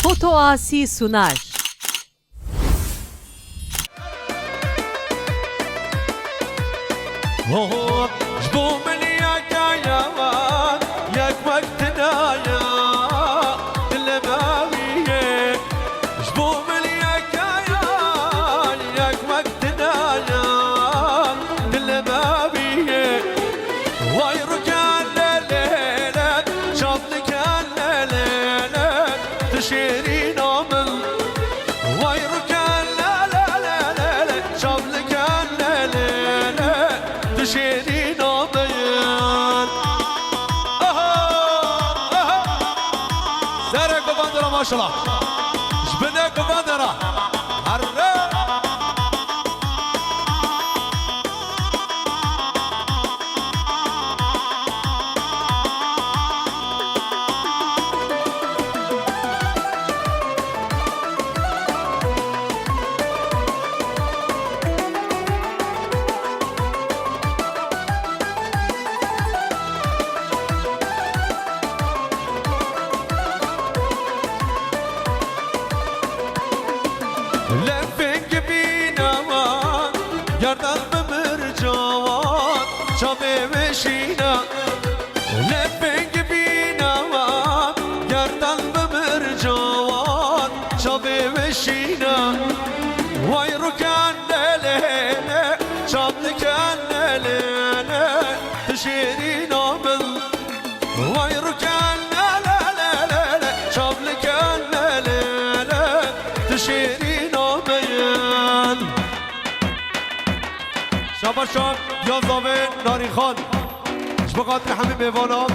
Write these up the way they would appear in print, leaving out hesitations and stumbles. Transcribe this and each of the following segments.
Foto Asi sunar. جبو من ياك يا ياك وقتنا يا دلباوية جبو من ياك ياك وقتنا يا دلباوية واي رجال ليلة شاطلك الليلة تشيري نومل واي رجال ليلة شاطلك الليلة تشيري نومل زارك ببندرة ما شاء الله جبناك ببندرة هرّا لفك بينا يردان بمرجوان شامي مشينا لفك بينا يردان بمرجوان شامي مشينا واي ركان ليلة شامي كان ليلة تشيري نومل واي ركان ليلة شامي كان ليلة تشيري شاباشان یا زاوین ناری خان بخاطر همه میوانا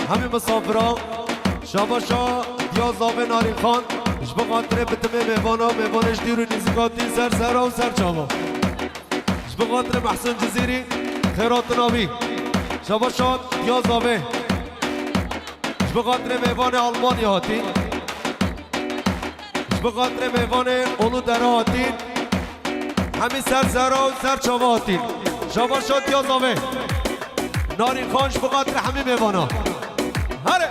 همه مسافران شاباشان یا زاوین ناری خان بخاطر بتمه میوانا میوانش دیر و نیزگاتی سر سرا و سر چاما بخاطر محسن جزیری خیرات ناوی شاباشان یا زاوین بخاطر میوان آلمانی هاتی بخاطر میوان اولو دره هاتی همین سر زرا و سر چاواتین شما شد یا زاوه نارین خانش بقدر همین میوانا هره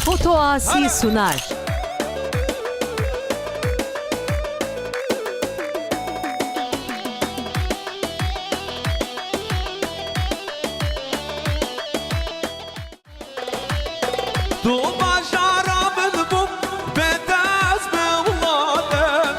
Foto Asi sunar. تو باشارا بلبوم بداز بولادم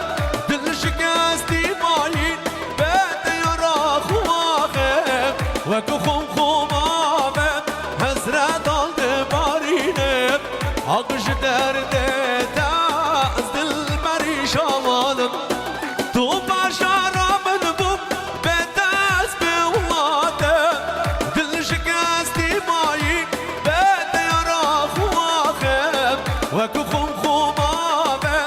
دل شکستی ماین بده یارا خواهم وکو خون خومامم حسرت آلده بارینم آقش درده تاز دل پریشانم تو باشارا بلبوم بداز بولادم دل شکستی ماین وكو خم خمامه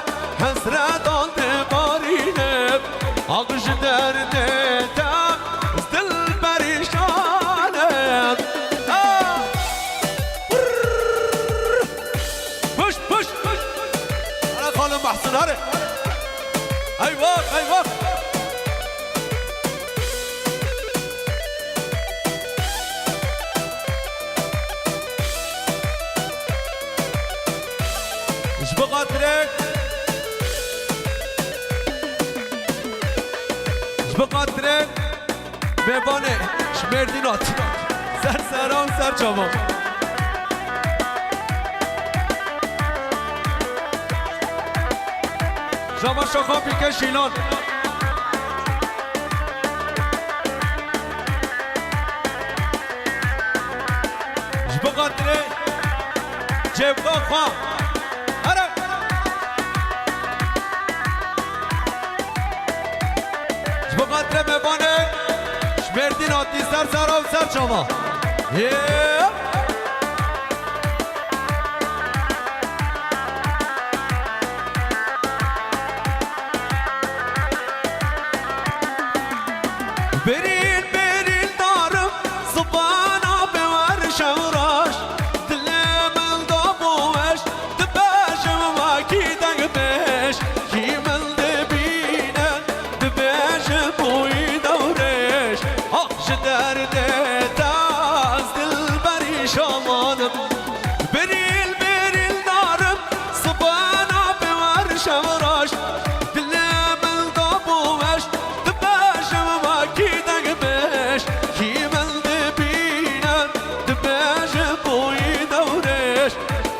حسرت آلده بارینم آغش دردتم دل پریشانم پش پش پش انا خالم محسن هره ایوان ایوان بقدرك بقدرك ببانه شمردینات سر سران سر چامان شما شخا پیکه شیلان بقدرك جبقا خواه بقدر میوانه شمردین آتی سر سرا و سر چاما برین برین دارم زبانا به ورش وراش دلم الدابوش شوانم بريل بريل نارم صبانا بورش وراش دلم الضبوش دباشم ما كيدك بش كيمل دبينم دباش بوي دورش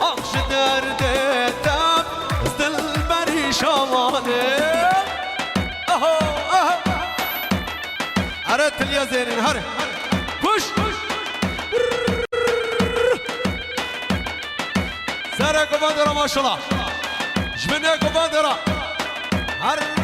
اخش دردتم دل بري شوانم اهو اهو عرفت يا زينين هري push سارة كوفادرة ما شاء الله جبنا كوفادرة هرب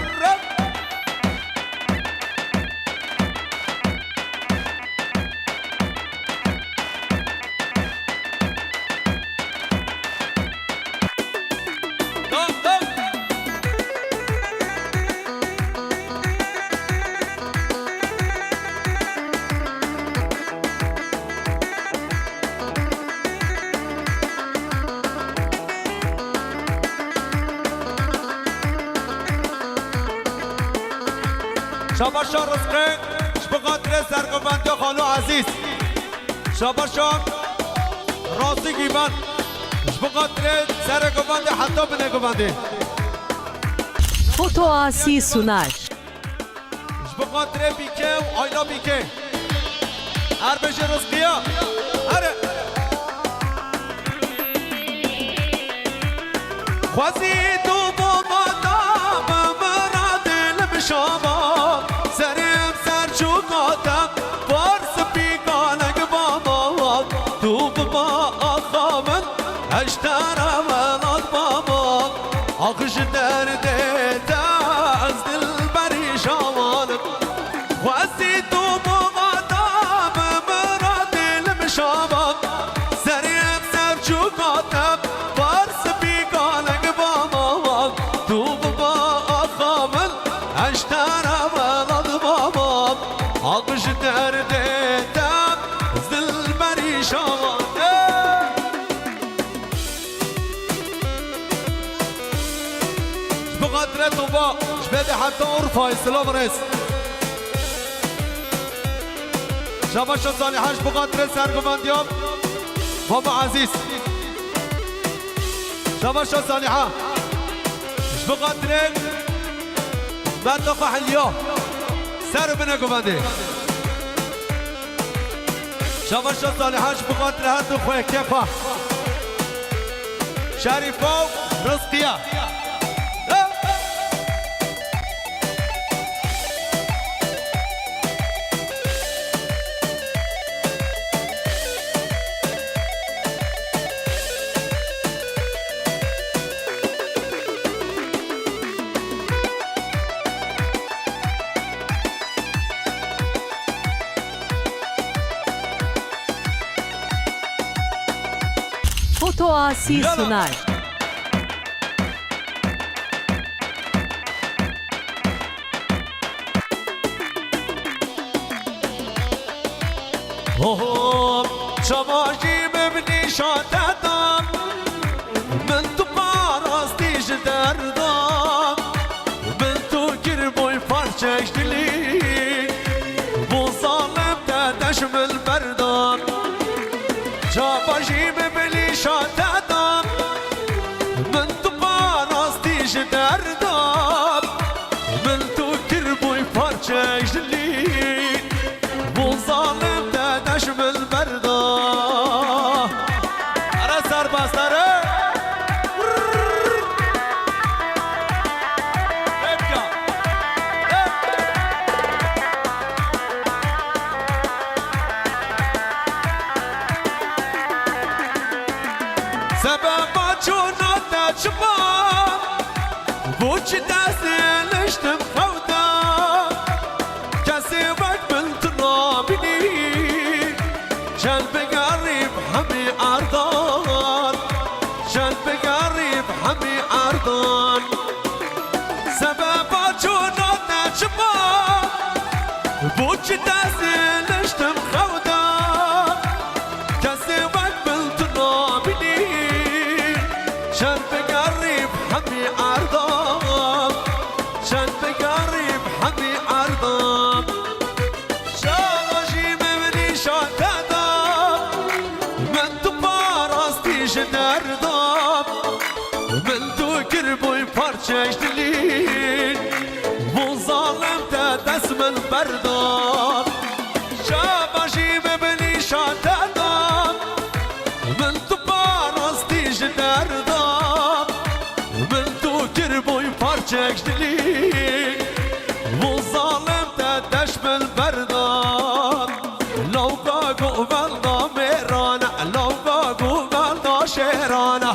شاباشا رزقه شبقاتر سرگوبندی خانو عزیز شاباشا راستی گیبان شبقاتر سرگوبندی حتی بنگوبندی Foto Asi sunar. شبقاتر بیکه و آینا بیکه هر بشه رزقیا هره خوزی دو بابا بمرا دل بشابا سرم سر چوکاتم فارس بیگانگ بابا تو بابا آخامن هشتر اولاد بابا آخش درده از دل بری شامانم خواستی تو بابا بمرا دل بشابا سرم سر چوکاتم فارس بیگانگ بابا تو بابا آخامن هشتر اولاد بابا آقش درده دم زل بری شامانه بقدر توبا شبده حتى عرفها سلام رئيس شباشا صالحاش بقدر سرگوبندیام بابا عزیز شباشا صالحا بقدر منطقة حليا سر بنگوبنده شباشا صالحاش بقدر هر دو خواه کفا شریفا و رزقیا Foto Asi sunar. شباشی ببینی شادتم من تو پاراستیش دردم من تو گیر بوی پارچش دلی bu zalim dedem البردم شباشی ببینی شادتم من تو پاراستیش دردم من تو گیر بوی پارچش دلی bu zalim dedem البردم ara serbestleri سبب چون تشبا بوچ دستلشتم خودا کسی وقت بنت نابینی شلب غریب همی اردان شلب غریب همی اردان سبب چون تشبا بوچ دستلشتم خودا کسی وقت بنت نابینی شلب غریب همی اردان شلب غریب همی اردان شاغشی ببینی شاکدم من تو پا راستی دردم من تو کربوی پارچش دلین و ظالم تا دست من بردار شاباشی ببینی شاد دردم من تو راستی دردم من تو کربوی پارچش دلین و ظالم تا دست من بردار لوگا گوالدا میرانه لوگا گوالدا شیرانه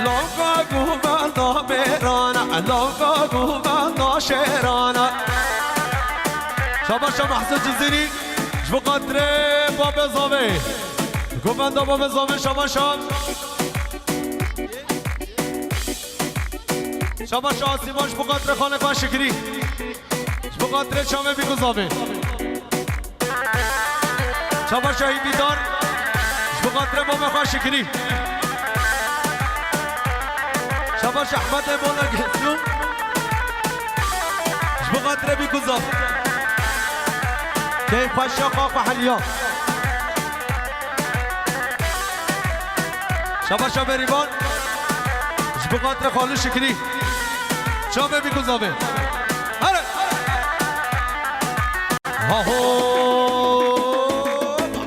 لوگا گوالدا میرانه لوگا گوالدا شیرانه شاباش محسن جزیری جبو قدره باب زاوی گوالدا باب زاوی شاباشان شاباش آسیماش بقدر خانه با شکری بقدر شامه بیگذابه شاباش شهیدی دار بقدر ماما خواه شکری شاباش احمد مولا گزیوم بقدر بیگذاب که پاشا خاق و حلیا شاباش بریبان بقدر خالو شکری شامه بیگذابه هره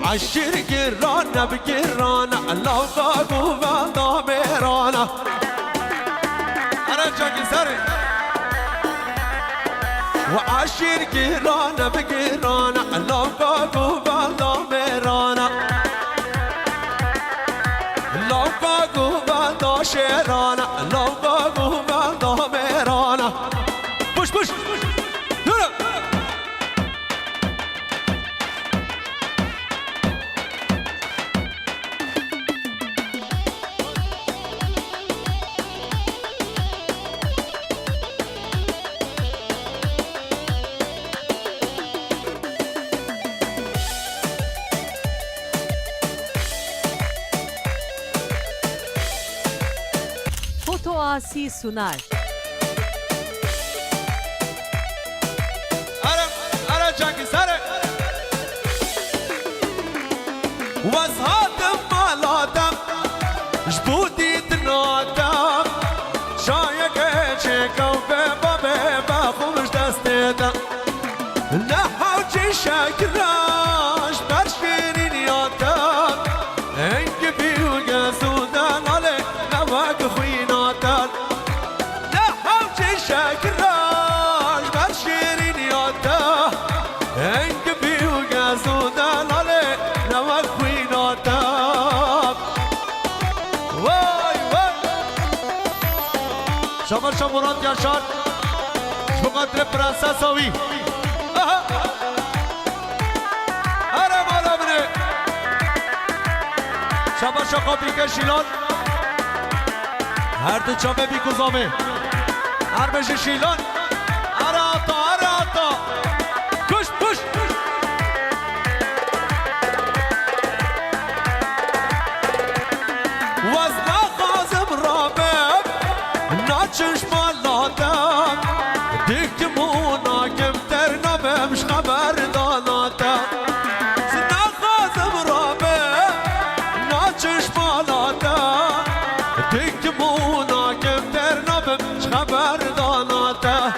عشر گرانه بگرانه لوگا گوالدا میرانه هره چاکی سره و عشر گرانه بگرانه لوگا گوالدا میرانه لوگا گوالدا شیرانه لوگا گوالدا میرانه پوش پوش Foto Asi sunar. Ara çaki sare وزهاتم مالاتم جبودي تناتم شايك شيكو بيبا بيبا خوش دستيتا نحوجي شاكراش برشيرين ياتم انك بيو قاسودان علي نواك خويناتم نحوجي شاكراش برشيرين ياتم انك بيو قاسودان علي نواك خويناتم واي واي شمر شمرات ياشار شبقاتر برانساسوي هره مالا بره شمر شقابی که شیلان هر دو چامه بی گذامه هر بشه شیلان هره آتا کش پش وزنا خازم رابم ناچش مالاتم دیکتمونا کمتر نممش خبر داناتم زنا خازم رابم ناچش مالاتم دیکتمونا کمتر نممش خبر داناتم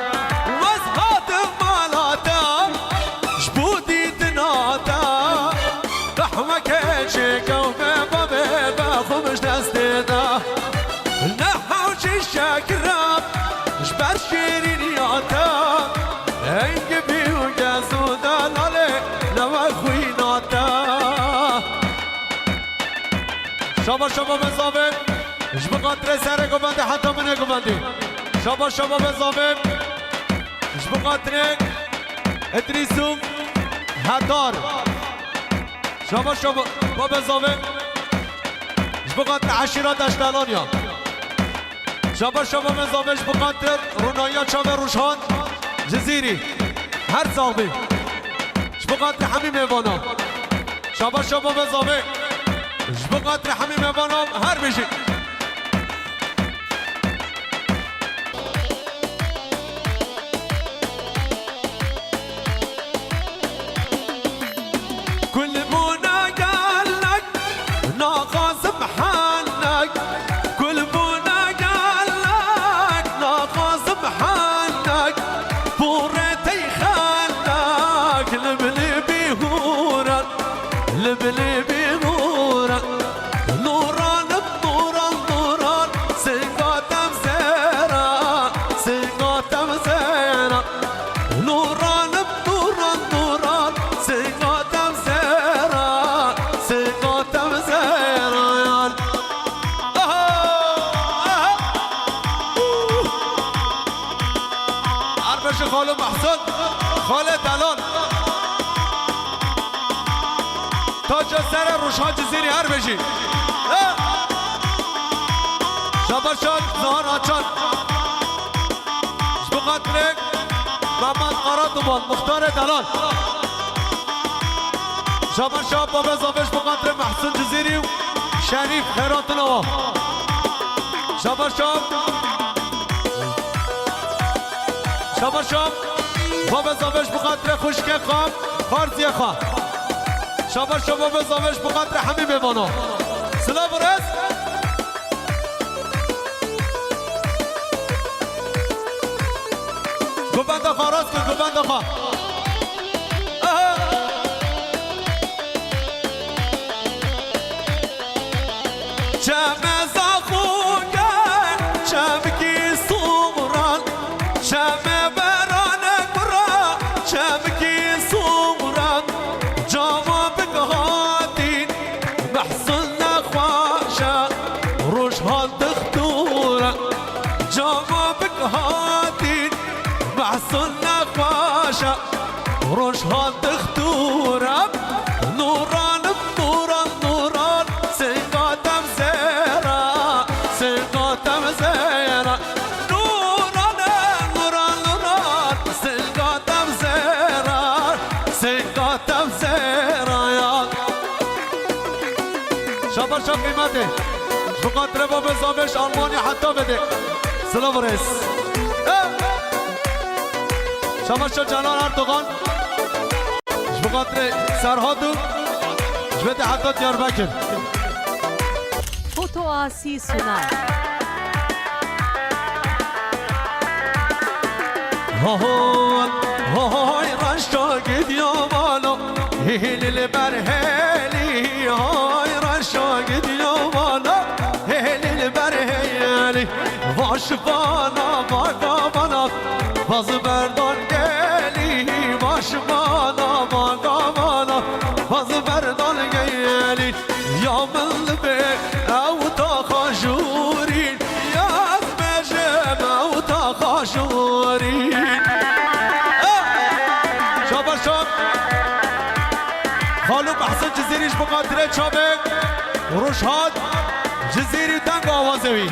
وزهاتم مالاتم جبودي تناتم رحمك شيكو بيبا بيبا خوش دستيدا نحوشي الشاكرام جبر شيرين ياتم انك بيو جاسودان علي نوا خويناتم شابا بزابم جبقاتر سر قبندي حتى من قبندي شابا بزابم جبقاتر ادريسوم هدار شابا بزابم جبقاتر عشيرات اشتالانيا شابا بزابم جبقاتر رونايا شابا روشان جزيري هر صاحبي جبقاتر حميم ايوانا شابا بزابم جبقاتر حميم ايوانا هر بشي لبلبي نورا نوران بنوران نوران سنقاتم زيرا سنقاتم زيرا نوران بنوران نوران سنقاتم زيرا سنقاتم زيرا عربش خالو محسن خاله دلال تاج سر روشها جزیری هر بشی شباشان زهان آچان شبقات رک محمد قرار دوبان مختار دلال شباشان بابا زافش بقات رک محسن جزیری و شریف خیرات نوا شباشان شباشان بابا زافش بقات رک خوشکه خواه خارزی خواه شاباش شما بزامش بقدر همه میمانا سلام برس گوبند آقا راست کن گوبند آقا چم زاخوگه چم کی سومران چم بران برا چم کی سومران جاما بقهاتين محسن خواشا روشها تختورا جاما بقهاتين محسن خواشا روشها تختورا نوران بنوران نوران سنقاتم زيرا سنقاتم زيرا نوران نوران نوران سنقاتم زيرا سنقاتم زيرا شابر شاب قیمته بخاطر باب زامش آلمانی حتی بده سلام رئیس شابر شاب جلال اردوغان بخاطر سرهادو جبت حتی دیاربکر Foto Asi sunar. هاي رشا gidiyor bana Helil berheli Hay رشا gidiyor bana Helil berheli Baş bana baka bana Bazı berdan geli Baş bana baka bana Bazı berdan geli Ya mıllı be Evta haşurin Ya mecem Evta haşurin خالو بحسن جزیریش بقدره چابک روشهاد جزیری تنگ آوازوی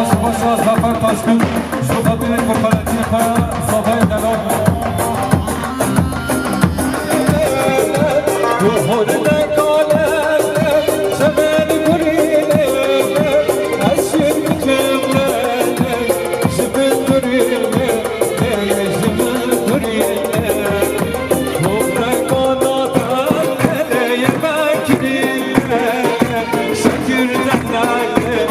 باشا زفر تشکن شباب کوکالتی پا صافه دلال روحون نکاله شبن گرینه اشین کمله شبن گرینه شبن گرینه توفرک آناتان یه مکرینه شکر دهنه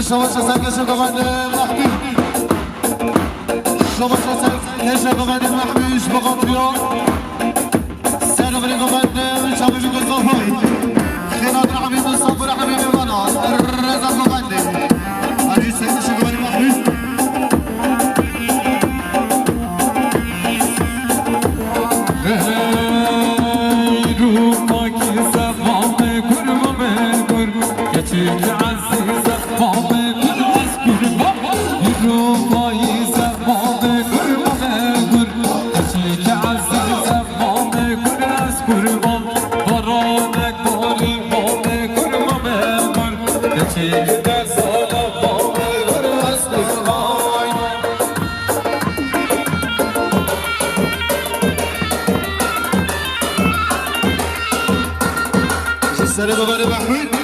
شما شسنگش ببنده محبی شما شسنگش ببنده محبیش بقاطیان سر بری ببنده شما بگو صافی خیرات حبیب صبر حبیب بنا رزا ببنده علی سیدش ببنده محبیش روما کی زبان کرم گر کچی عزیز بام سر ببره محمود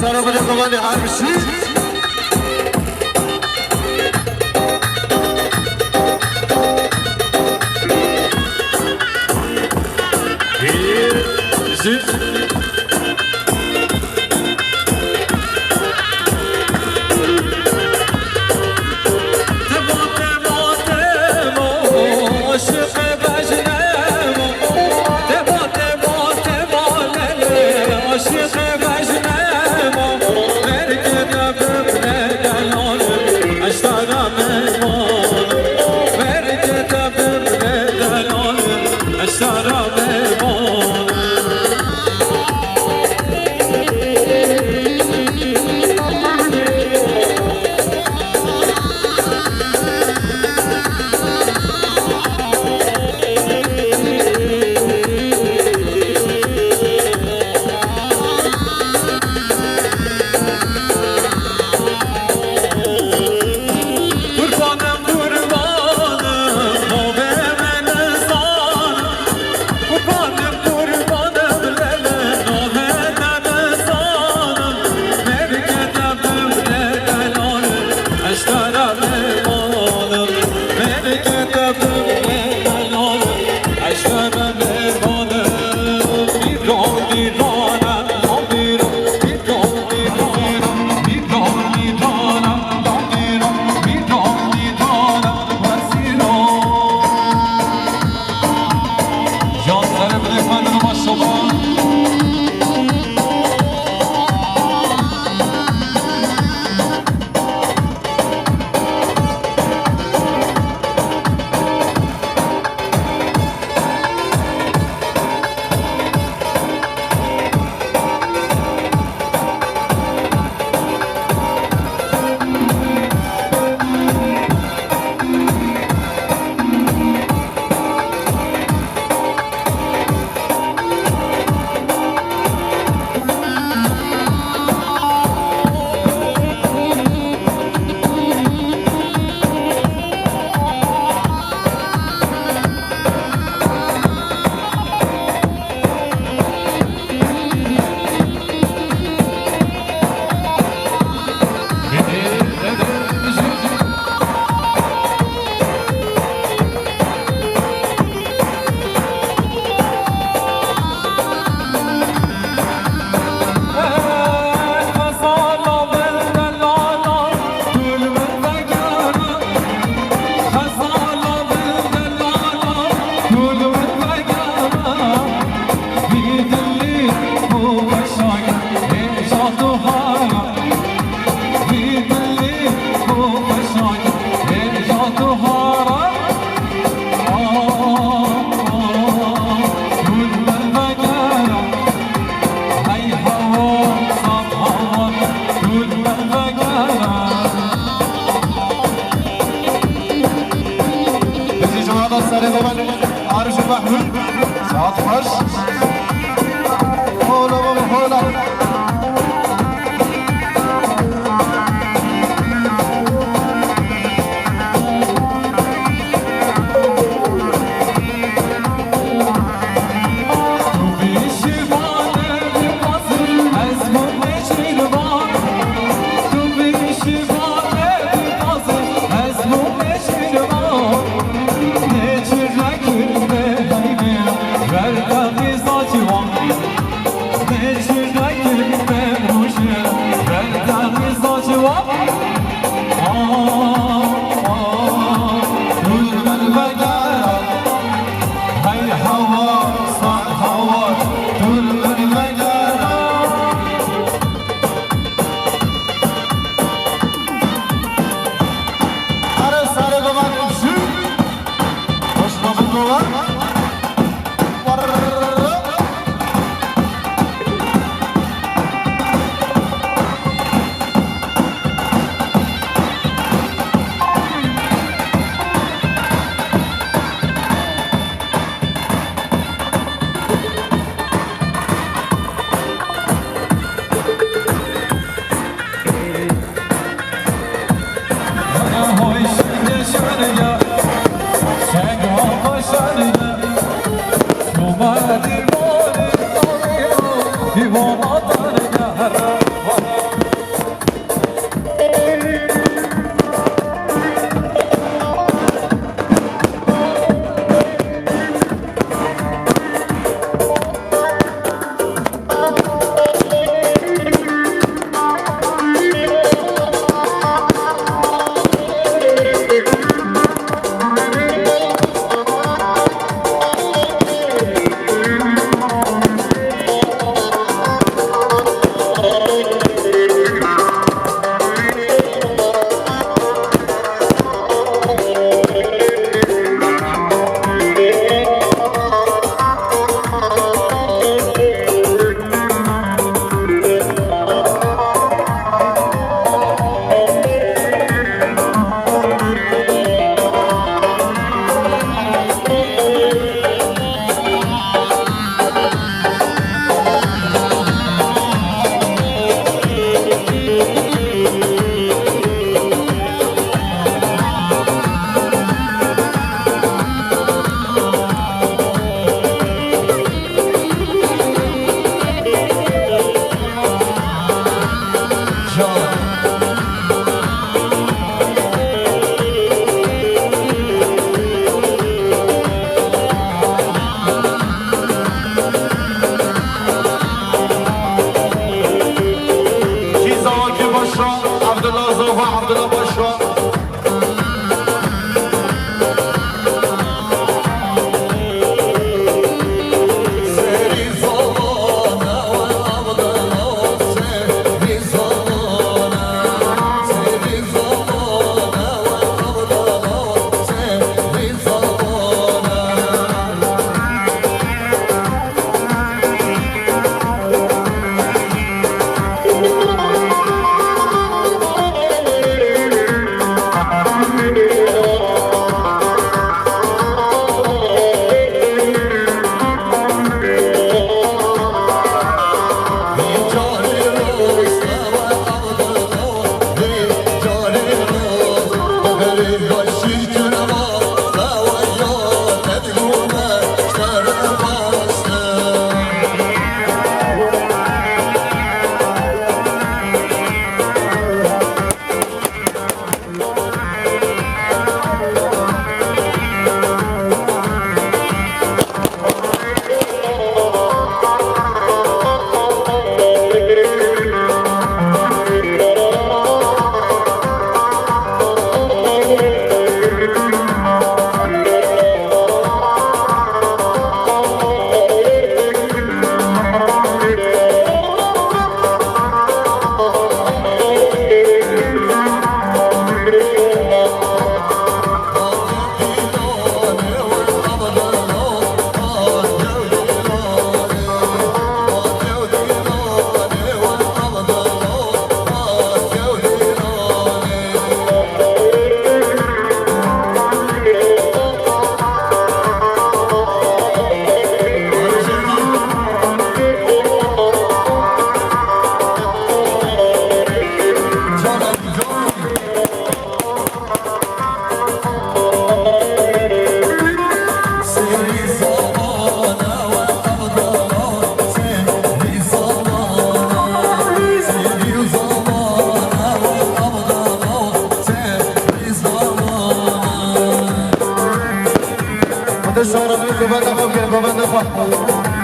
سر بده قبل هر شيء Divan atar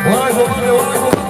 وای بابا وای بابا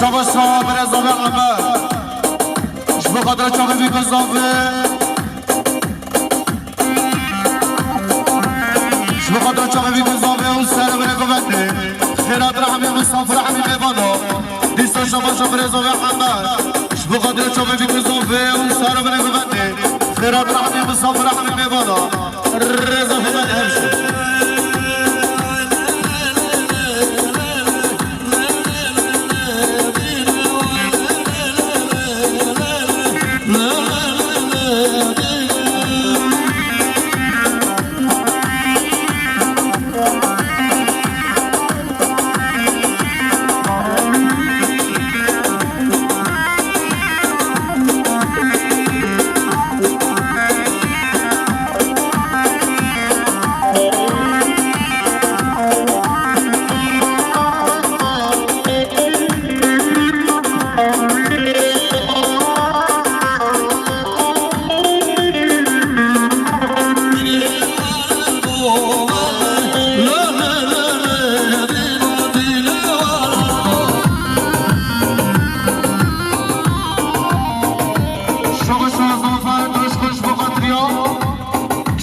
شما صابر زاوی عمر شما خاطر چاقی بی زاوی شما خاطر چاقی بی زاوی و سر بره گوونده خیرات رحمی مسافر حمی میبانو دیستا شما صابر زاوی عمر شما خاطر چاقی بی زاوی و سر بره گوونده خیرات رحمی مسافر حمی میبانو رضا فقط همشه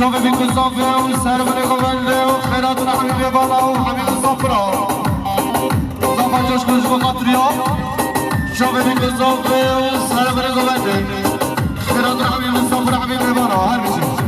شوف بيك الصافي وسهر من يغفل وخيرات حبيبي بالا وحبيبي صفرا صفا جوش كل شبه قطريا شوف بيك الصافي وسهر من يغفل خيرات حبيبي صفرا حبيبي بالا هاي مشي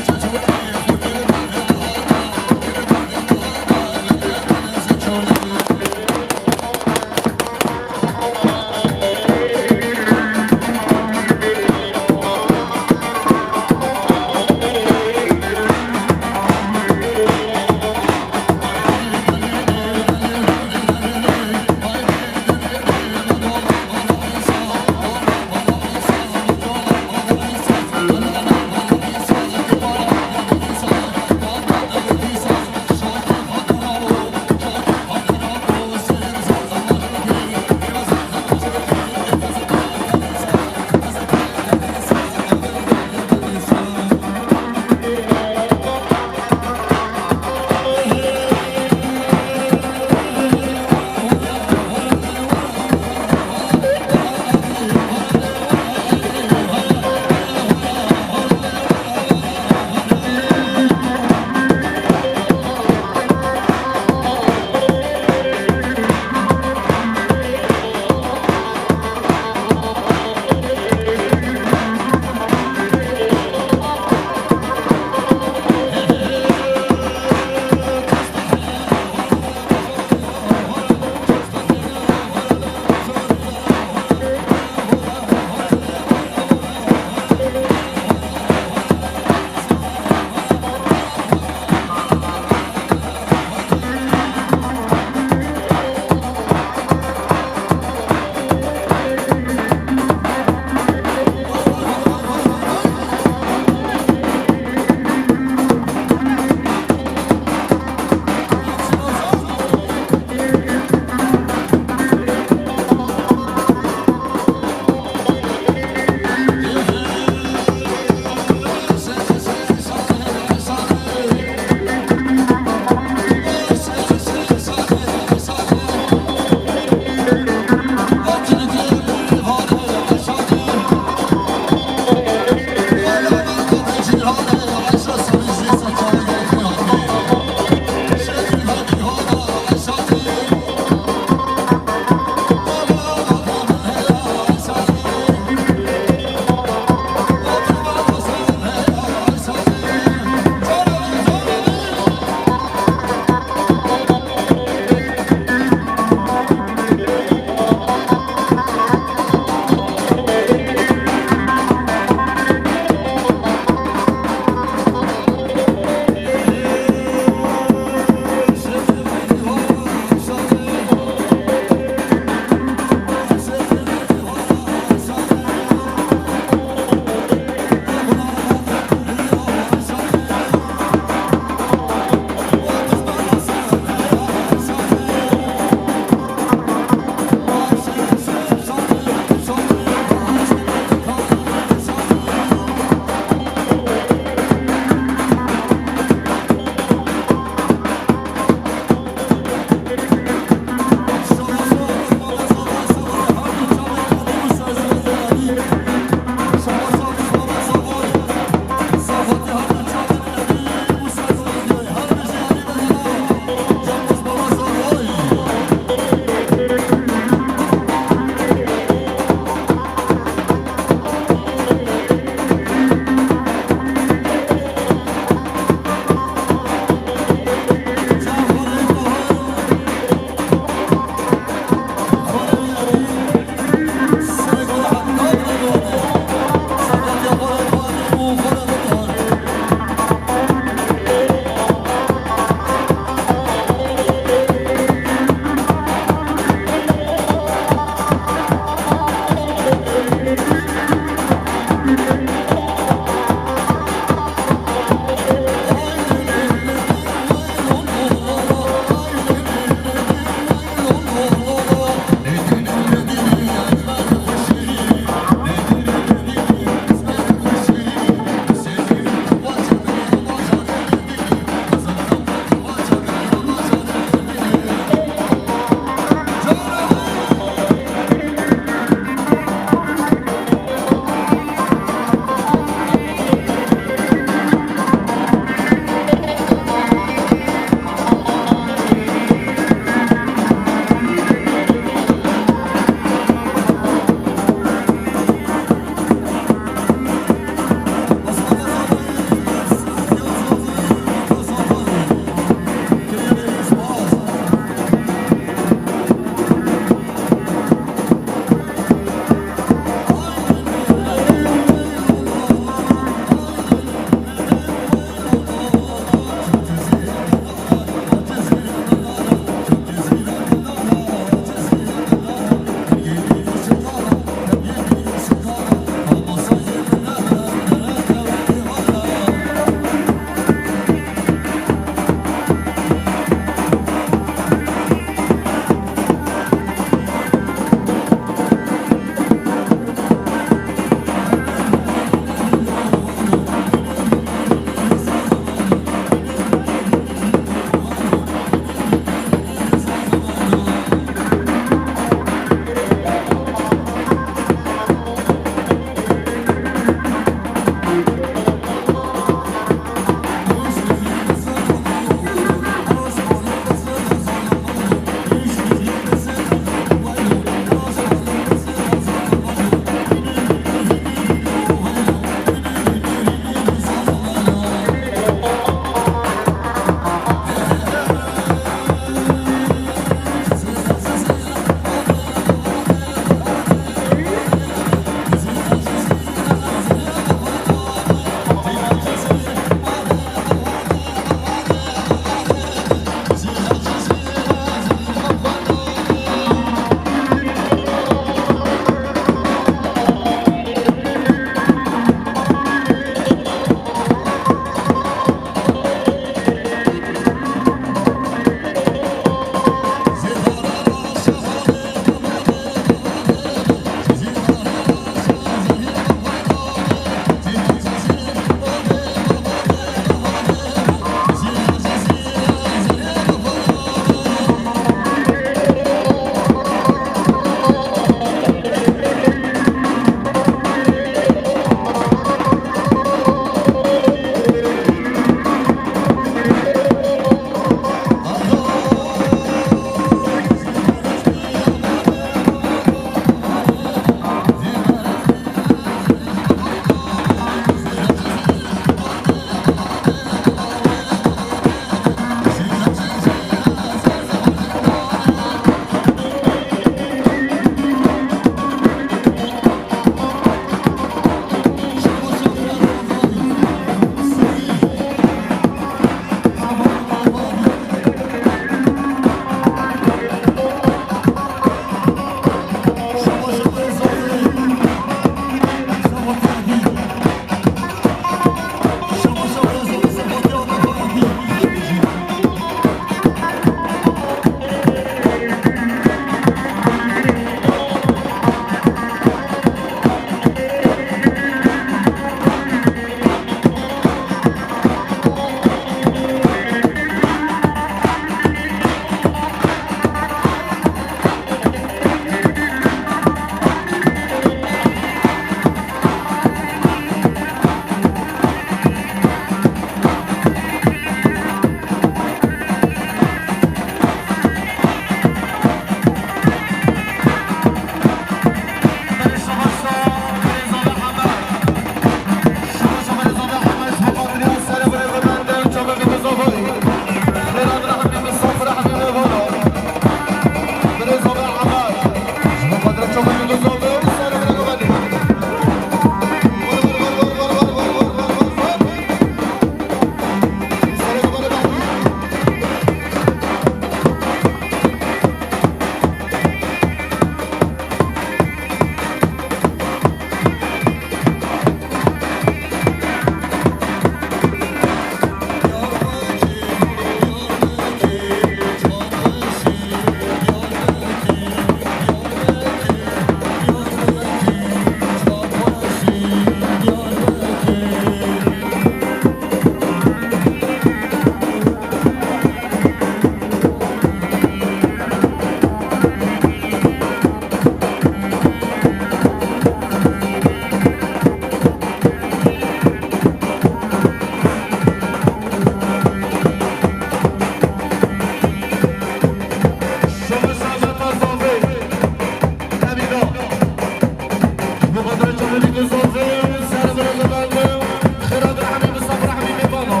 بندم خیرات حبیب صبر حبیب بالا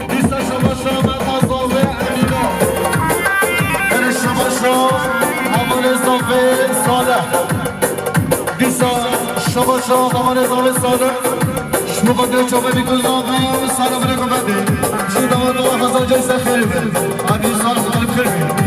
دیسا شما شما تازاوه علینا من شما شما امان اضافه صالح دیسا شما شما امان اضافه صالح شما قدر چوبه بیگذابه سلام علیکم بنده شیده و دو هزار جایسه خیره حبیب صالح خیلی خیره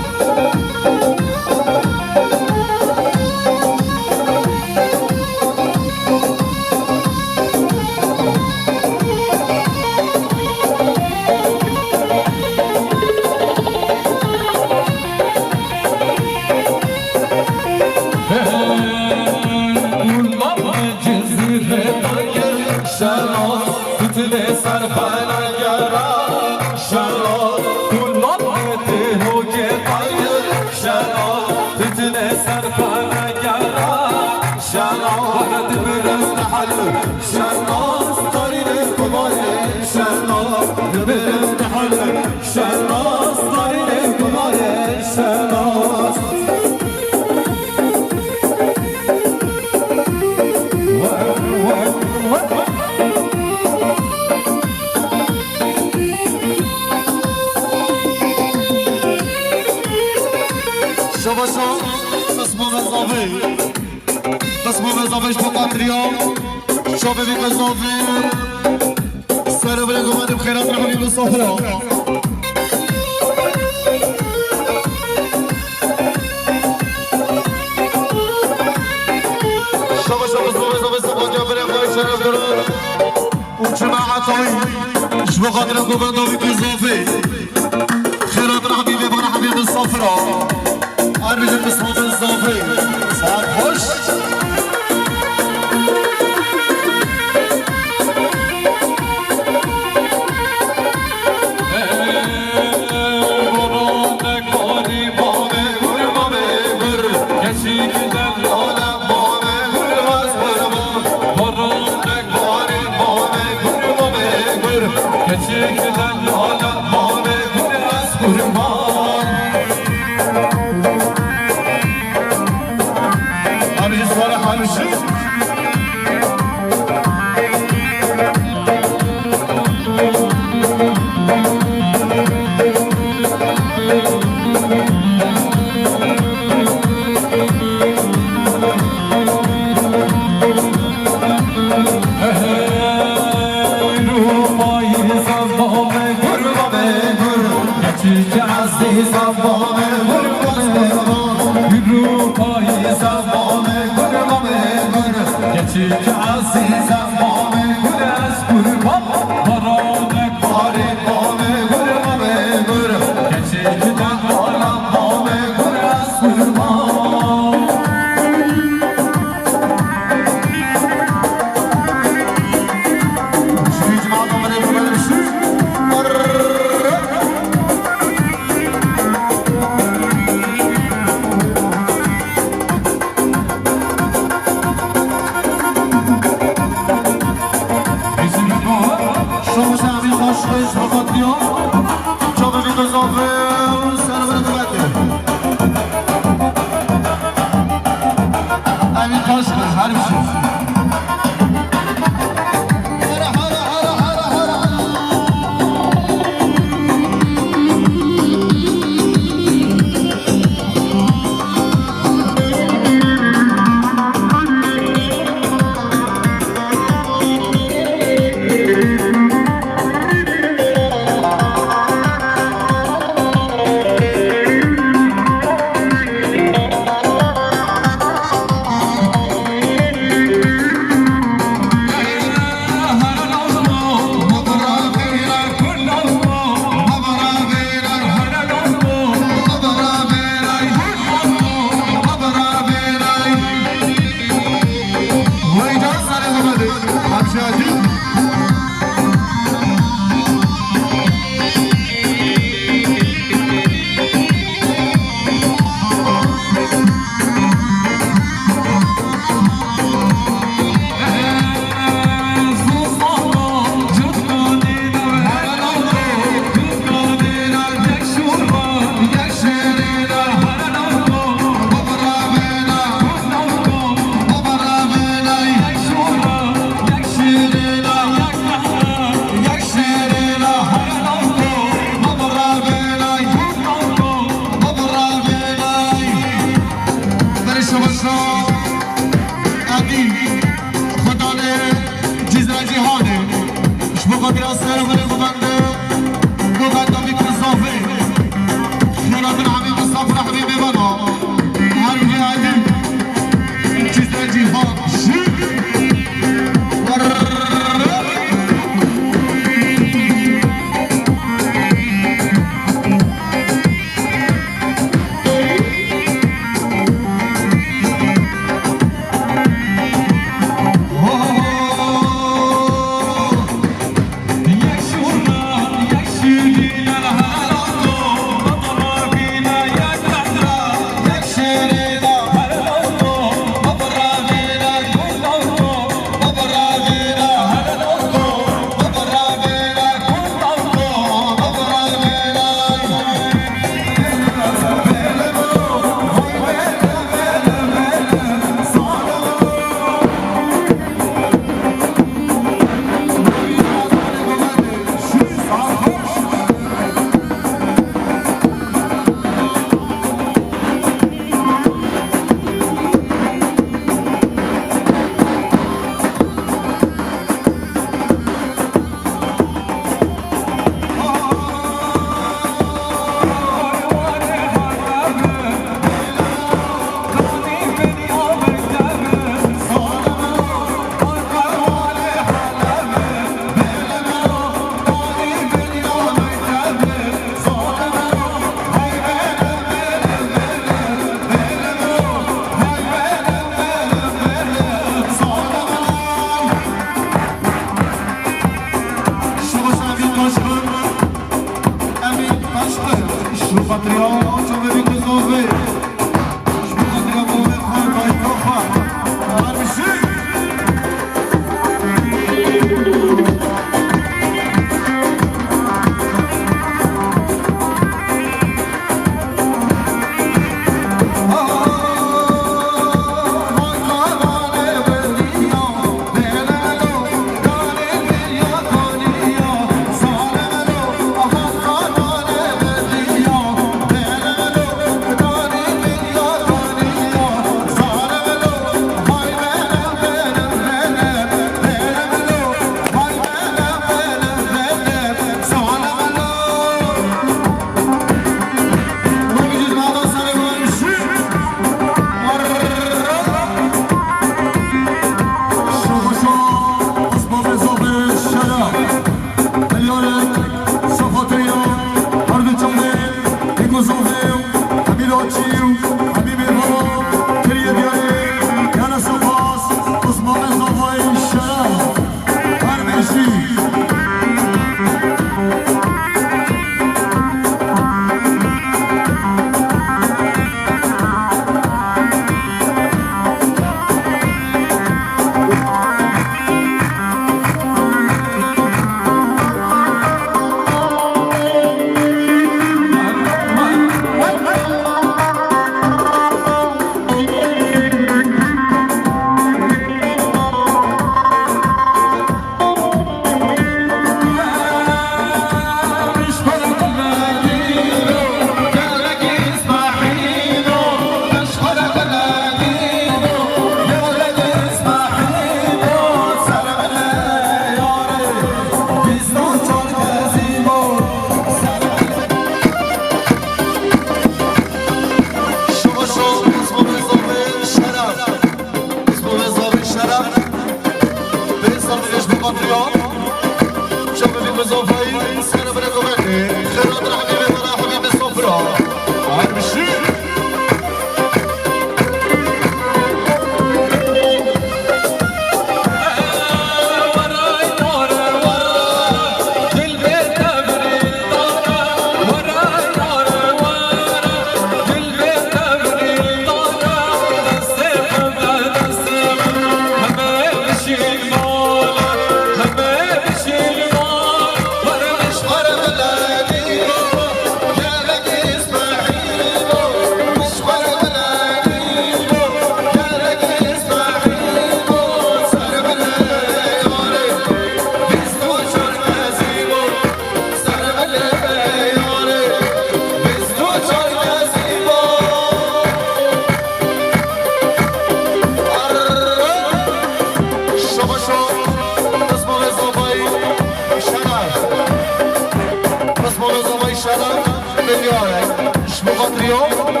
ديالك شبغات اليوم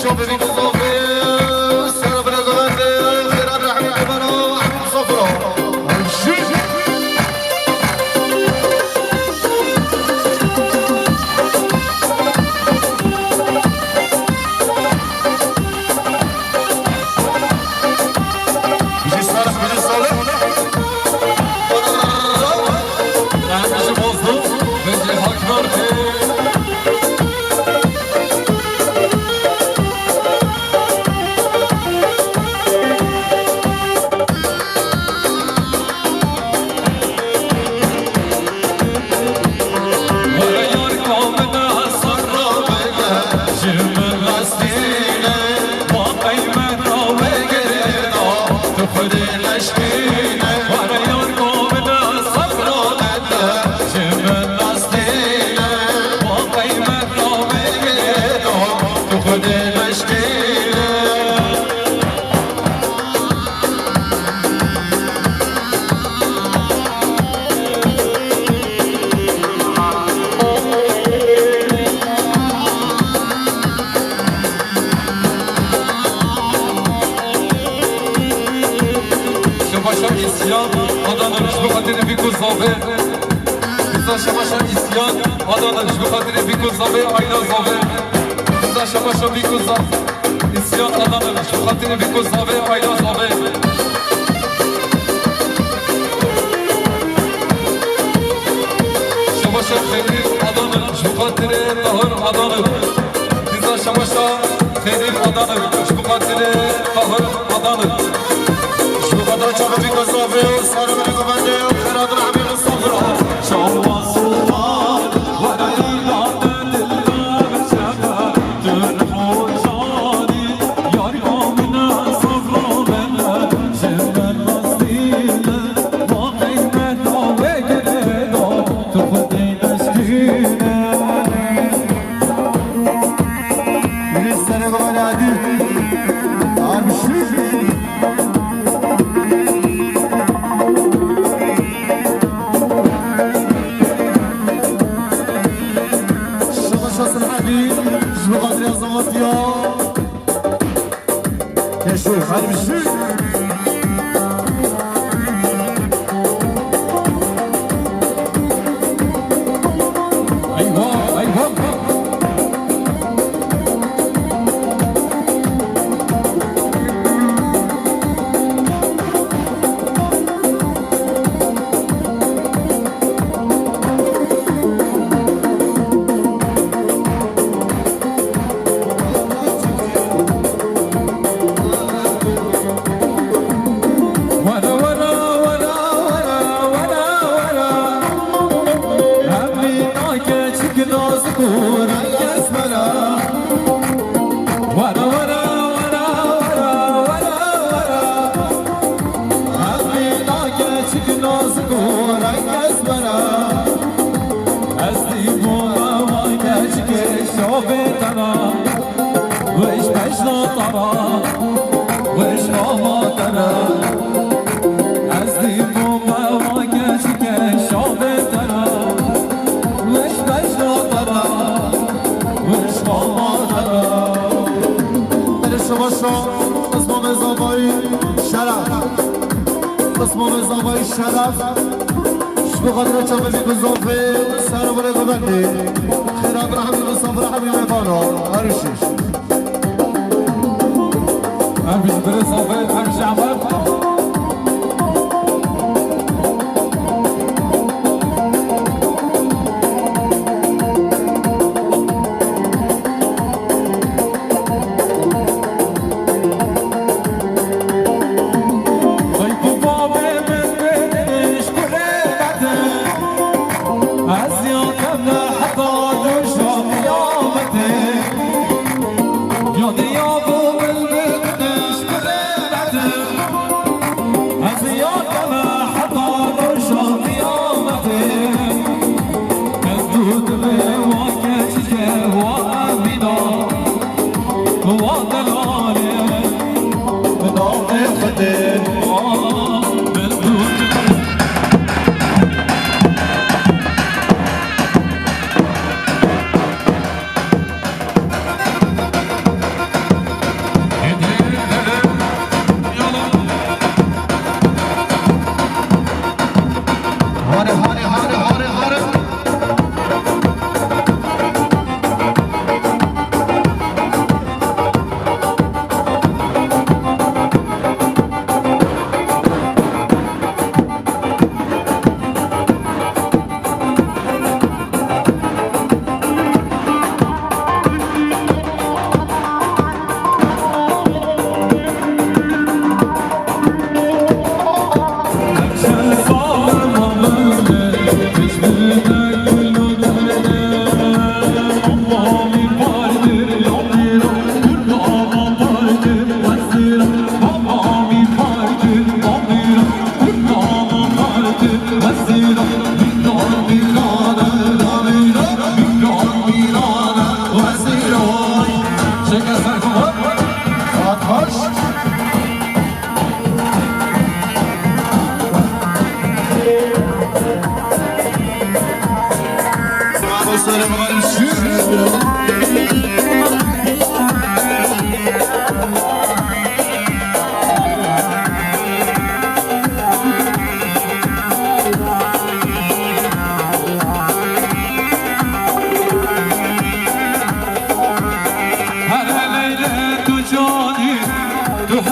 شوف فيك الصوفي سلام رضوان خيرات رحمي عبارة وحمد صفرا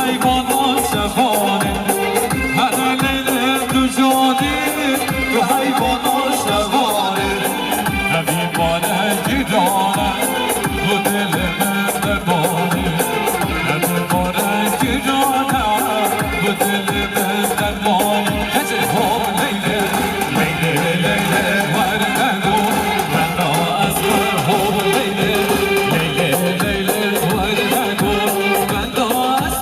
حیوانات شفانه هر لیل تو جانی تو حیوانات شفانه نبی باره گیرانه تو دل من دربانه نبی باره گیرانه تو دل من دربانه کسی خواب لیله لیله لیله وردگو من را از خواب لیله لیله لیله وردگو من را از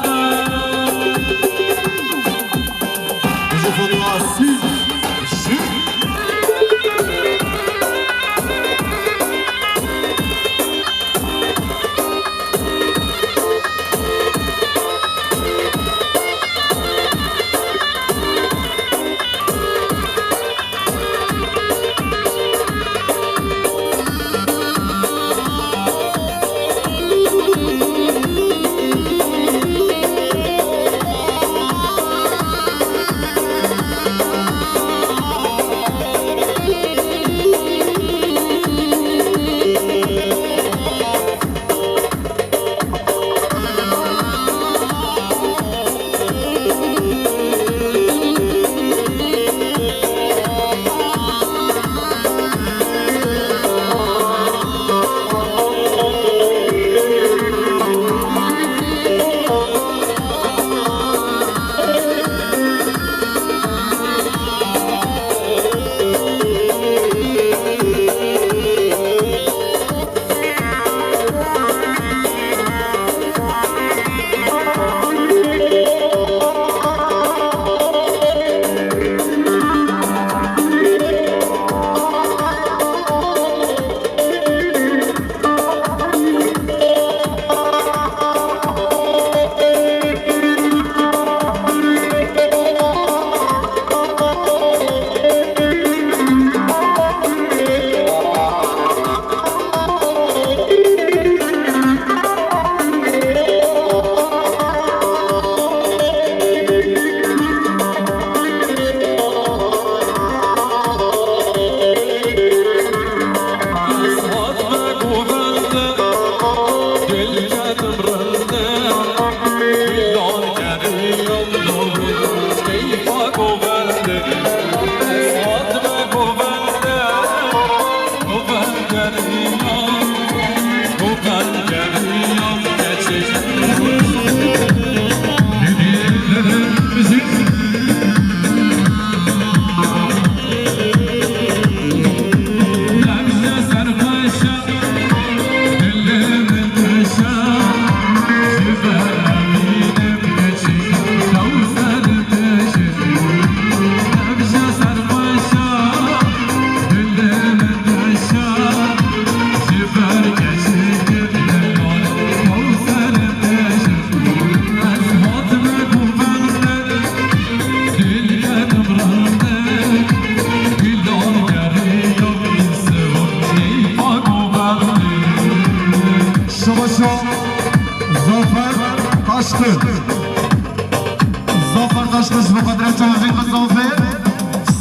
ظفر قشقش بقدر توفيق الظافر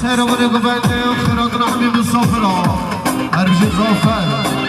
سيروا من قبلنا وخيراتنا حبيب الصفرة أرجي ظفر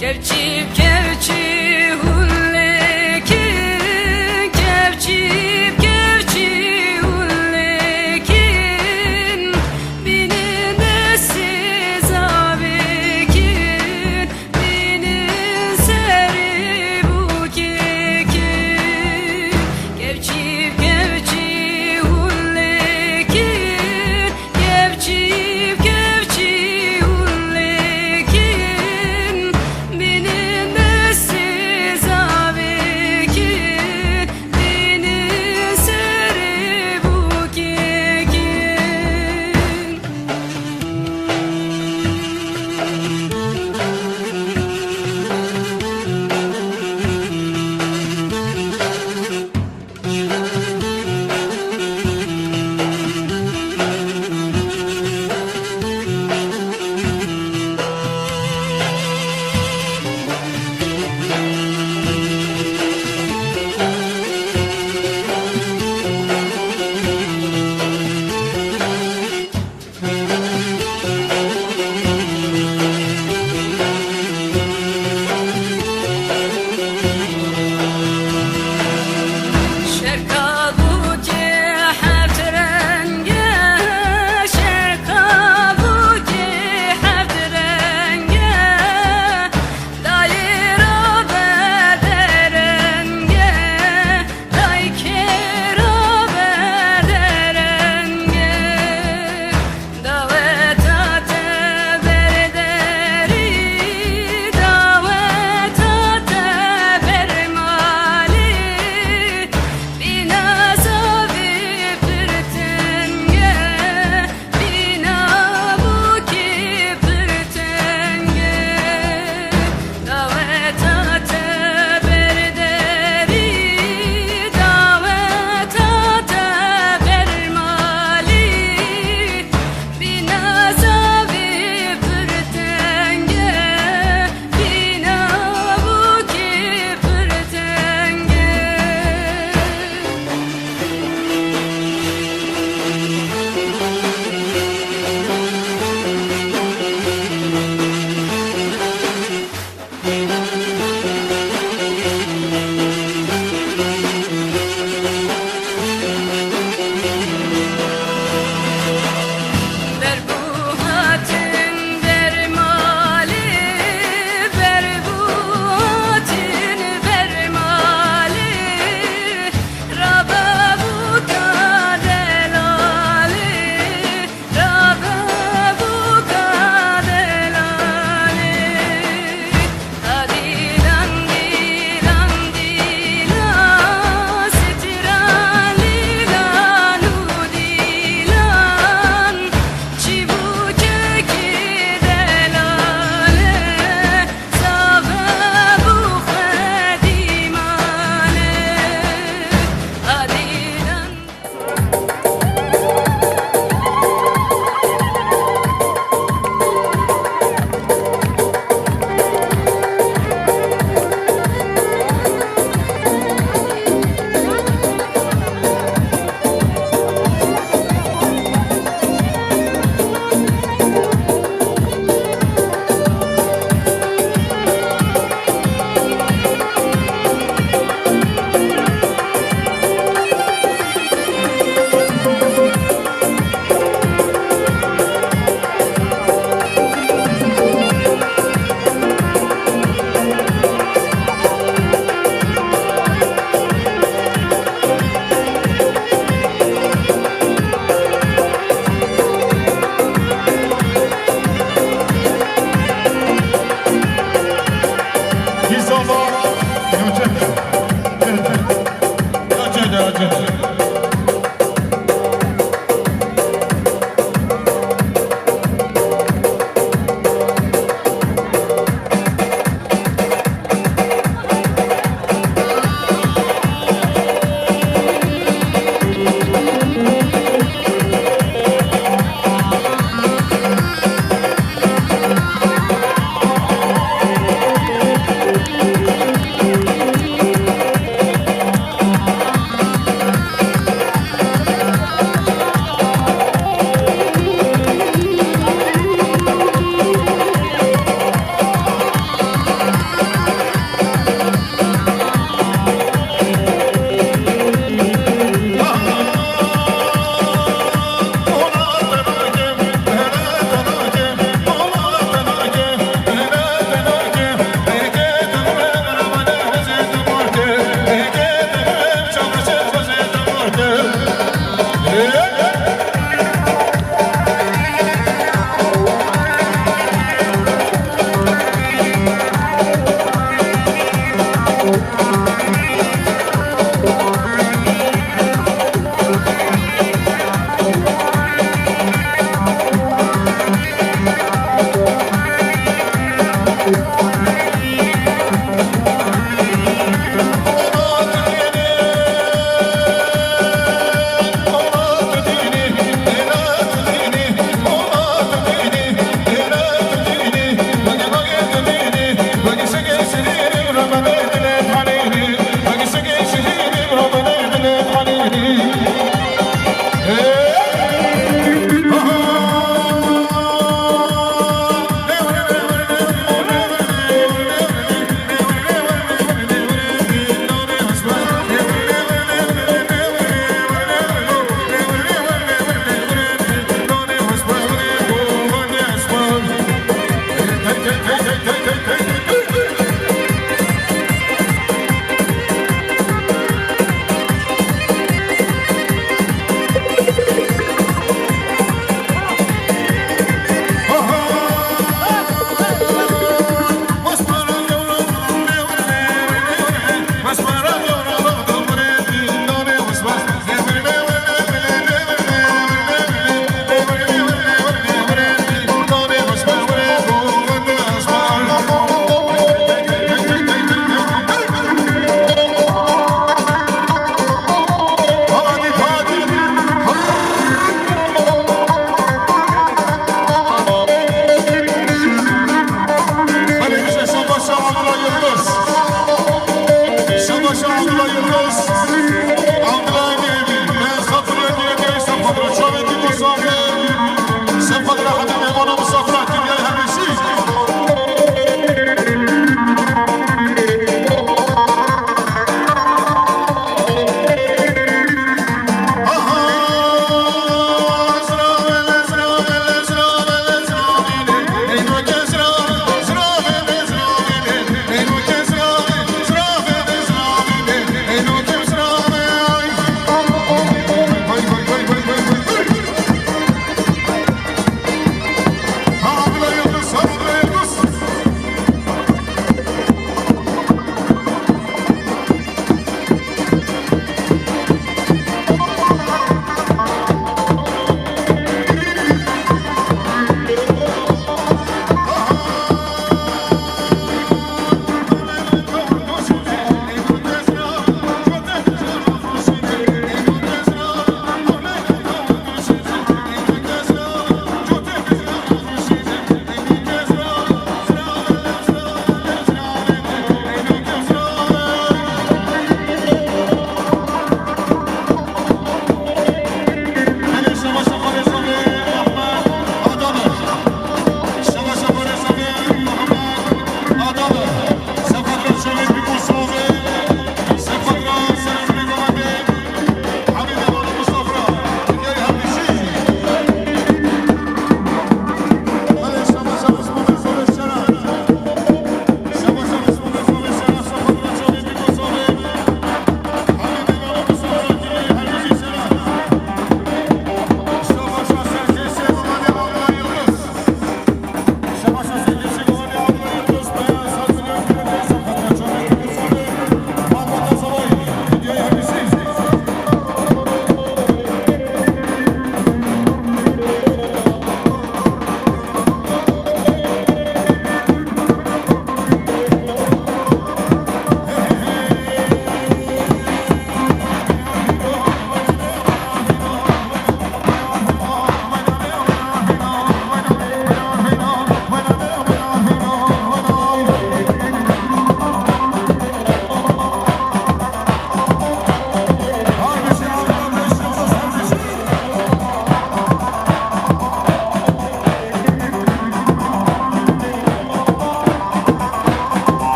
Kevçip kevçi hullekin Kevçip kevçi hullekin Binin esiz abikin Binin seri bukekin Kevçip kevçi hullekin Kevçip kevçi hullekin Binin esiz abikin Binin seri bukekin شركة بوكي حفت رنجة شركة بوكي حفت رنجة دايرة بدرنجة دايكيرة بدرنجة داوتا تبردري داوتا تبرمالي Bina zavi pırtenge Bina buki pırtenge Daveta teberderi Daveta tebermali Bina zavi pırtenge Bina buki pırtenge Berbuhatin bermali Berbuhatin bermali Rababuka delali Rababuka delali Adilan dilan dilan Setiran lilan udilan Çibukeki delale Sababu khadimane Adilan Hey,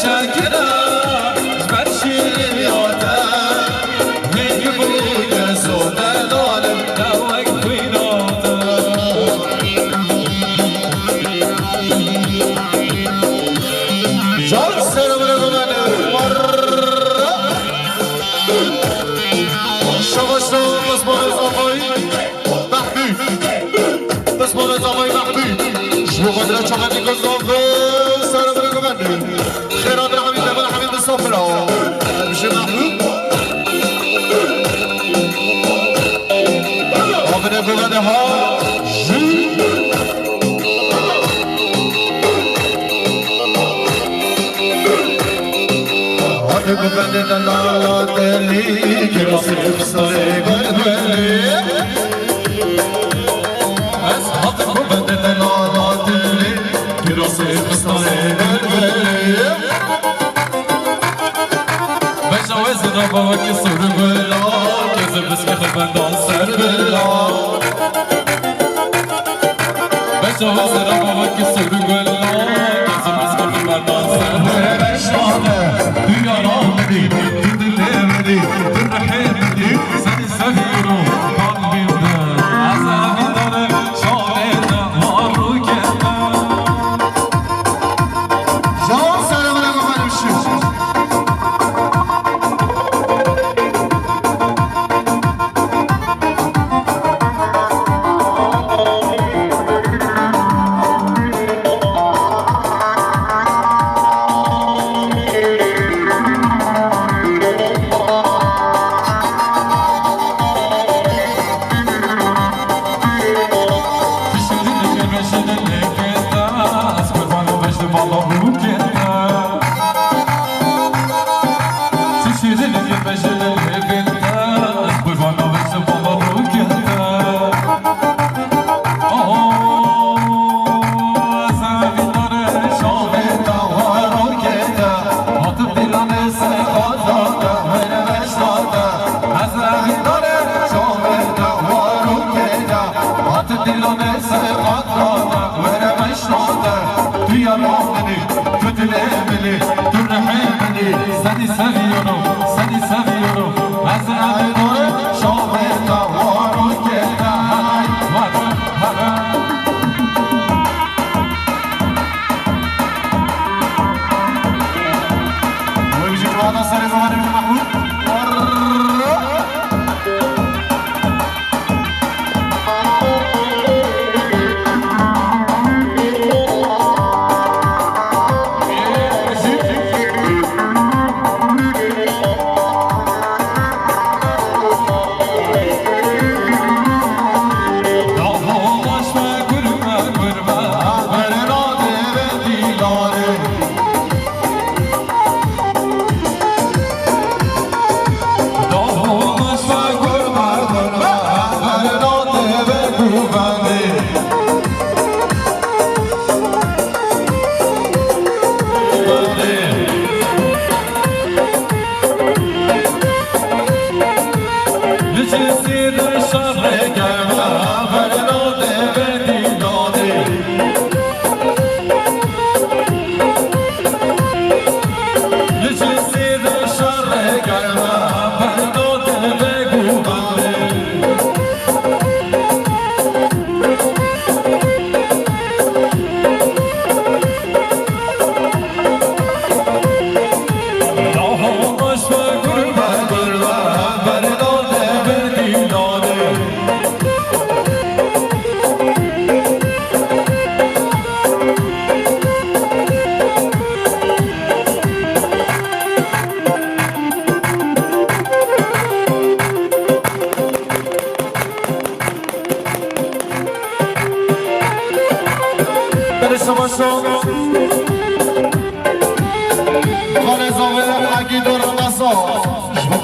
شاكرة برشي يوتا هيك بويا زودا ظالم داوك بينوتا جان سلام رغمان مرة شباشا بسمار زمای محبوب بسمار زمای محبوب شو قدرة چقدر گذافه سلام رغمان خیرات رحمی دبل حمید صفرا میشه محبوب آبنه بگنده ها ببند دلالات لی که رسیب سره گربلی از حق ببند دلالات لی که رسیب سره گربلی بجواز ربا که سر بلا که زبس که خبندان سر بلا بجواز ربا که سر بلا که زبس که خبندان سر بلا رامدي تدلمدي ترحمدي سني سفيرو قلبي ودا عذابي دار شامينا ماروكنا جان سلام عليكم خانم الشيخ سني سفيرو عزابي دور شامينا ماروكنا ويجي معنا سني زمان بن محمود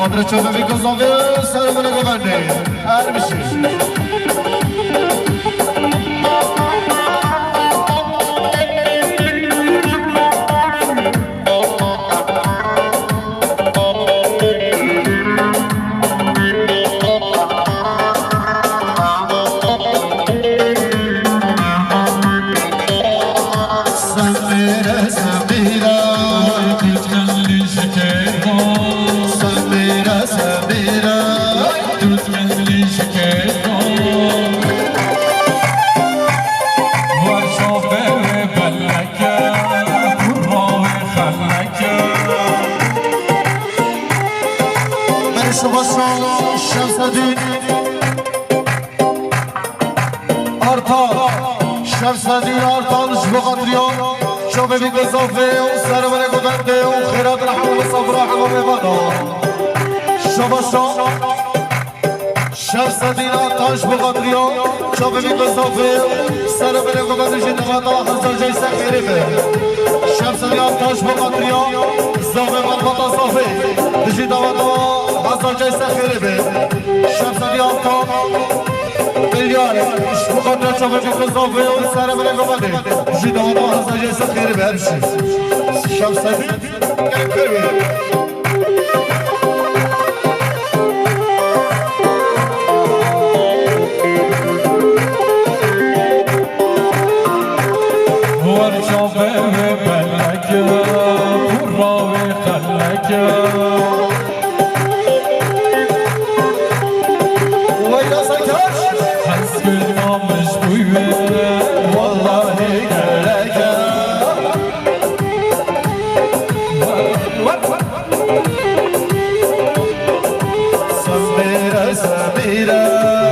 خاطر چوبه میگذاره سر من گونده هر میشه سميرة من شما شمس الدین آرتال شمس الدین آرتال شبه قدریان شبه بی گذافه و سر من گذنده و خیرات رحمه و صبر رحمه ببانا شما شمس الدین آرتال شبه قدریان شبه بی گذافه سر من گذنده جنوات و حضر جیسه خیره شمس الدین آرتال شبه قدریان زافه من بطا صافه دجی دوات و حضر جیسه خیره شمس الدین آرتال مليار مش مقدر شوفي في قصافي والسلام عليكم غادي جي دوما حاجه سخير بهذا الشيء الشمس كان كبير هو الشوفي بلك والراوي خلك ويلا سكاش حس كل يوم مش بيبي والله قالك سميرة سميرة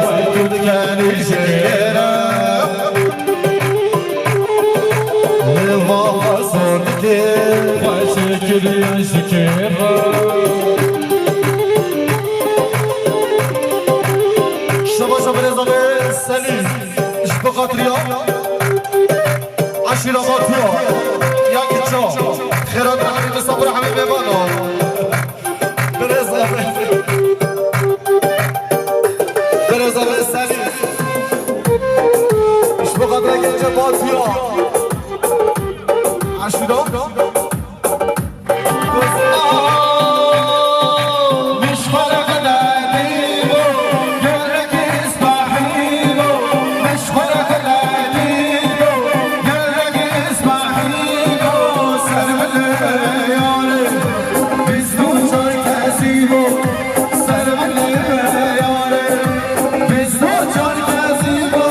ويكون كان جيرة لبابا صورتي وشكل يا شكيرة شباب رضا سليم شبقة رياض عشيرة باطية يا كتشا خيرات حبيبي صبر حبيبي بانا برزا سليم شبقة رياض باطية عشيرة مش فرق داديبو قالك اسمحيلو مش فرق داديبو قالك اسمحيلو سلم الليالي بزوجك كاسيبو سلم الليالي بزوجك كاسيبو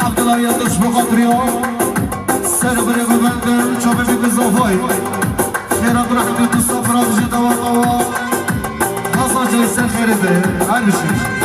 Abdullah Yıldız Bokatrio Serbere güvendim çöpe bir zafay Ferhat Rahmetli Safra Dışı Davakava Hasan Ceysen Feride her bir şey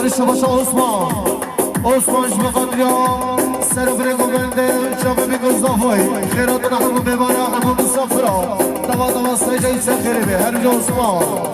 شباش عثمان عثمان شبقات یا سر فرق و بنده شبه بگو زافای خیرات نحبو بباره حبو مسافرا دوا دوا سایجای سخیره به هر جا عثمان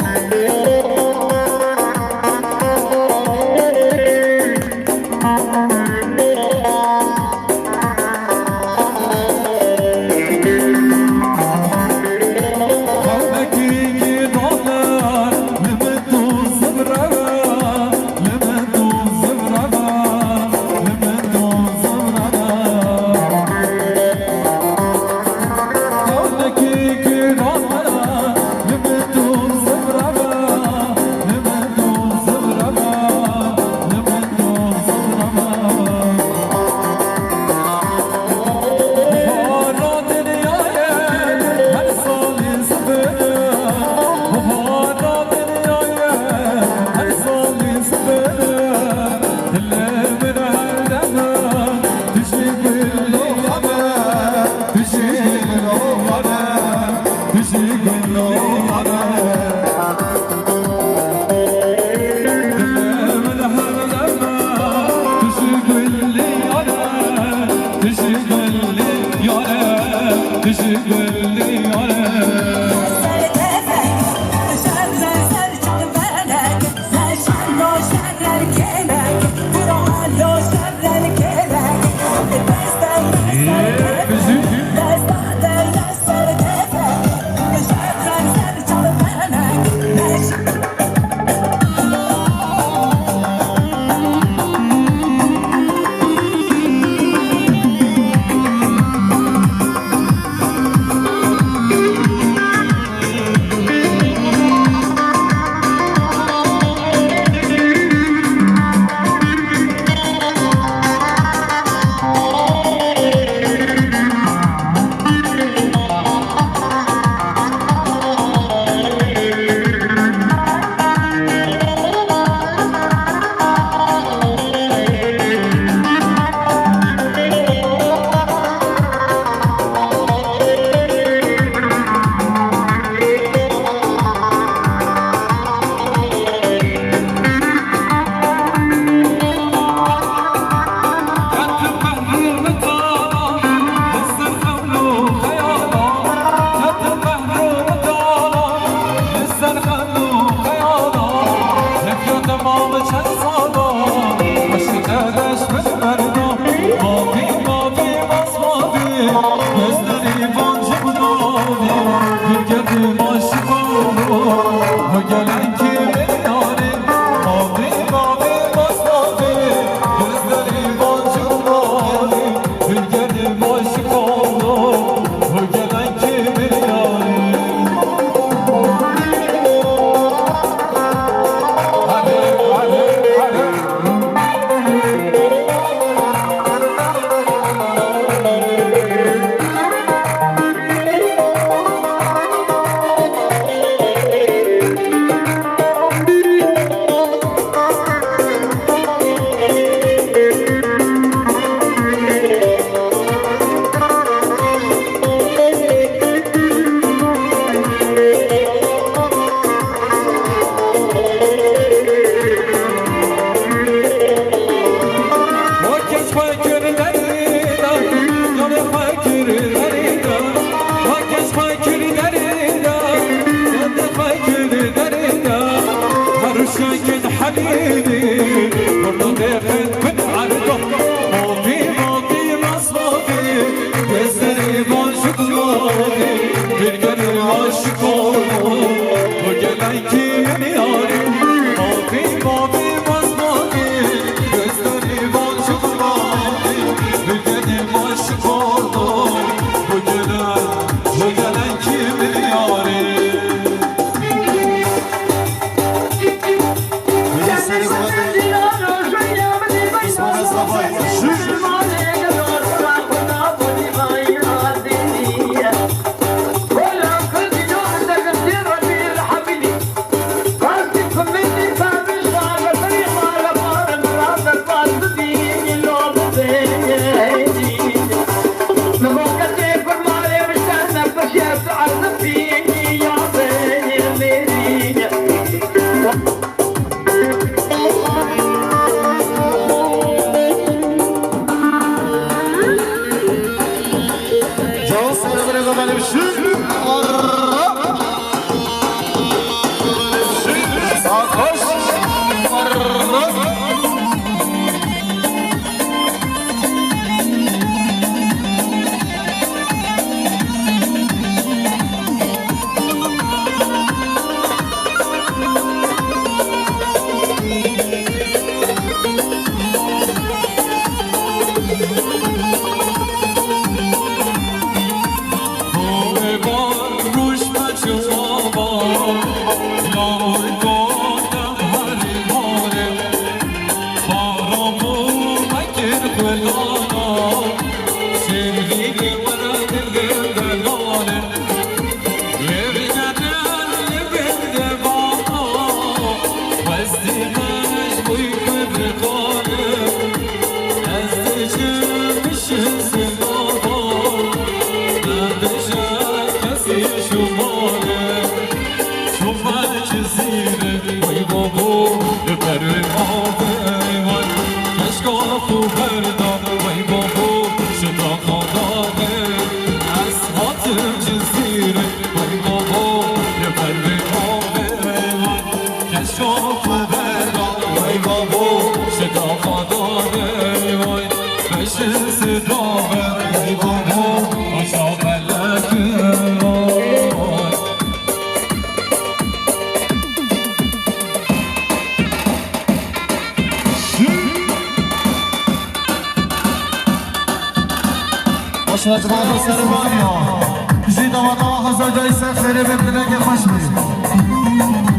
باشه جماعت سربانیا زید آماده و خزا جای سخره ببینه که خوش بید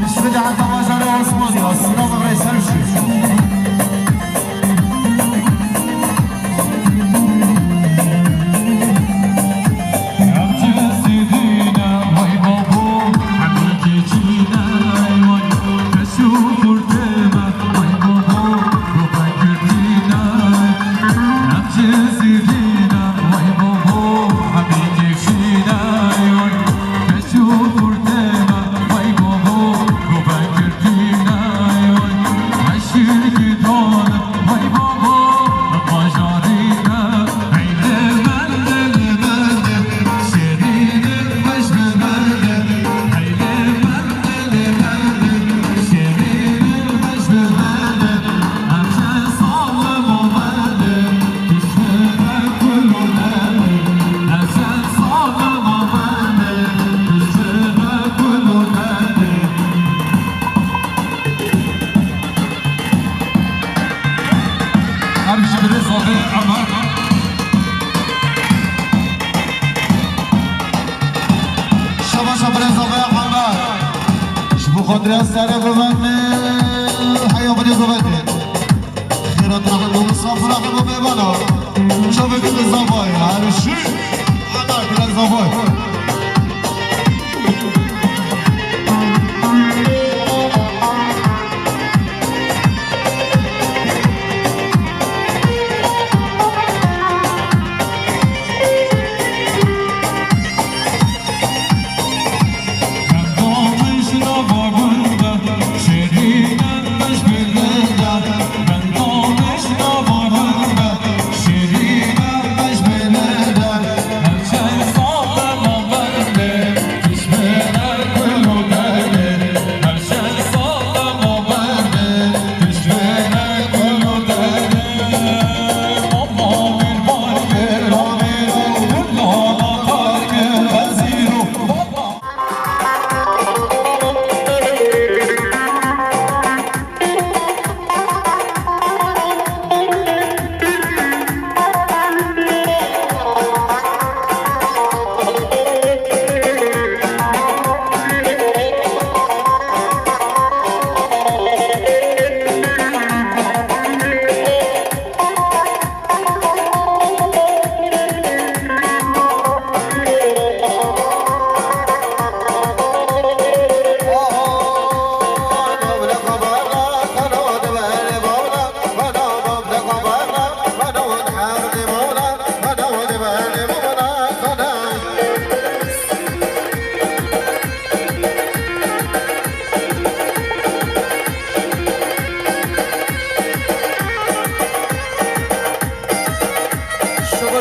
بسم الله حتی ماجر عثمانی سینا بغیر سرشی خاطر سر ببند حیا بری ببند خیرات رحم مصطفی رحم ببانا شو ببین زبای هر شی انا کلا زبای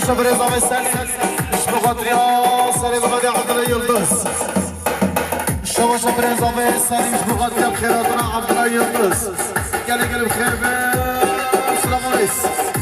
شبر نظام السليم بخاطر سليم غادي عبد يلبس شبر نظام السليم بخاطر بخيراتنا عبد يلبس قال بخير السلام عليكم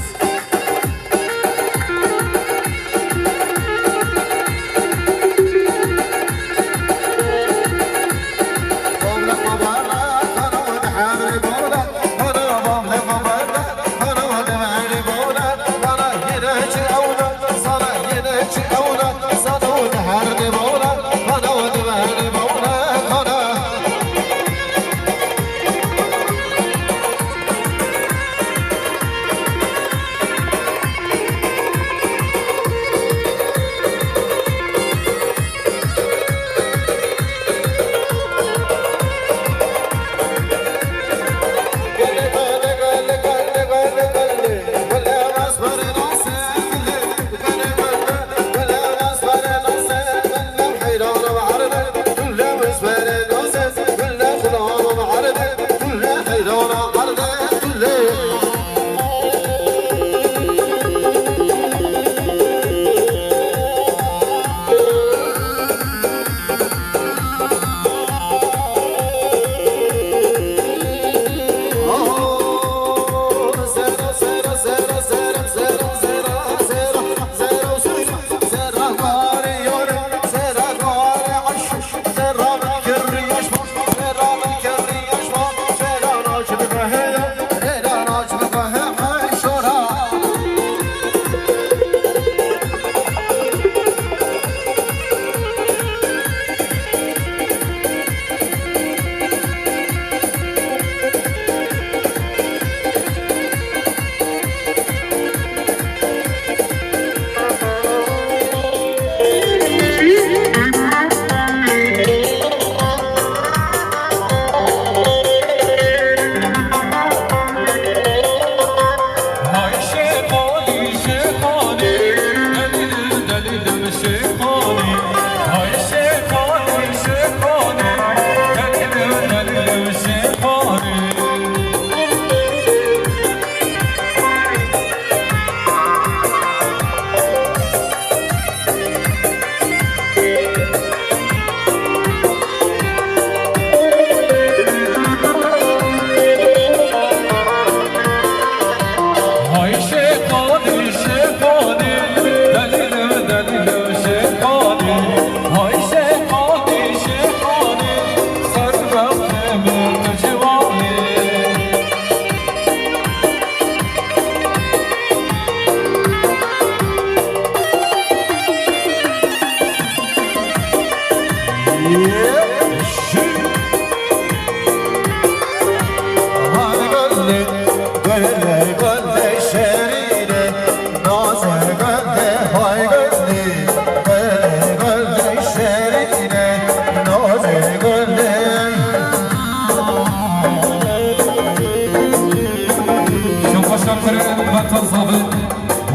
شاكر بطل صافي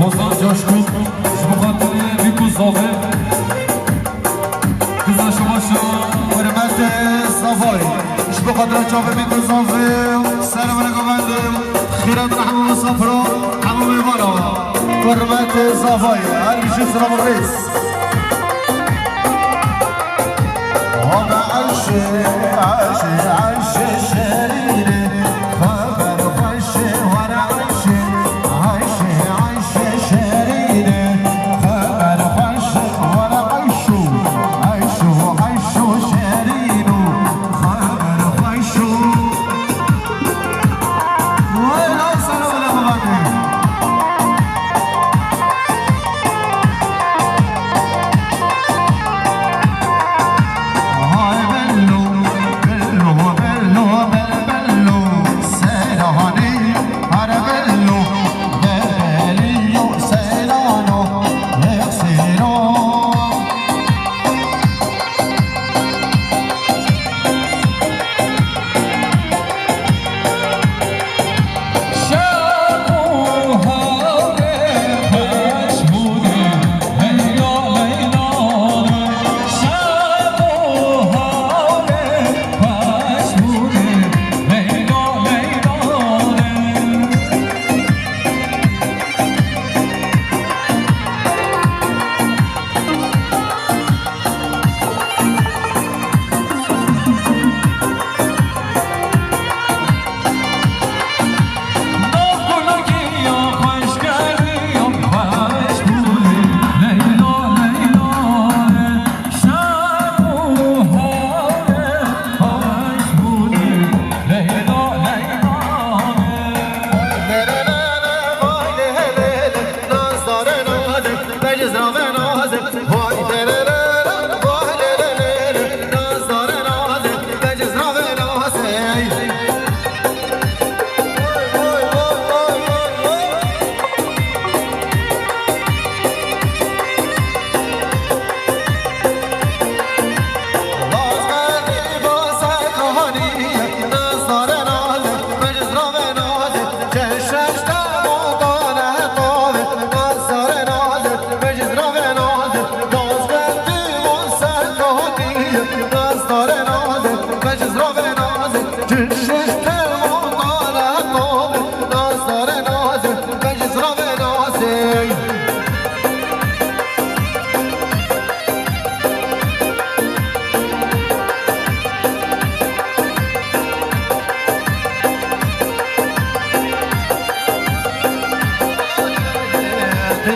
وزن جاشكو شبخاطر بيكو صافي كذا شباشا حرمت صفای شبه قدر چاپ بیکن صافی سلام علیکم بندم خیرات رحم مسافر همه میوانا حرمت صفای هر بیشی سلام الرئیس هذا عشي عشي عشي شريري خبر خشي ورا عشي عشي عشي شريري خبر خشي ورا عشو عشو عشو شريرو خبر خشو ولا سلام عليكم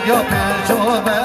Yo,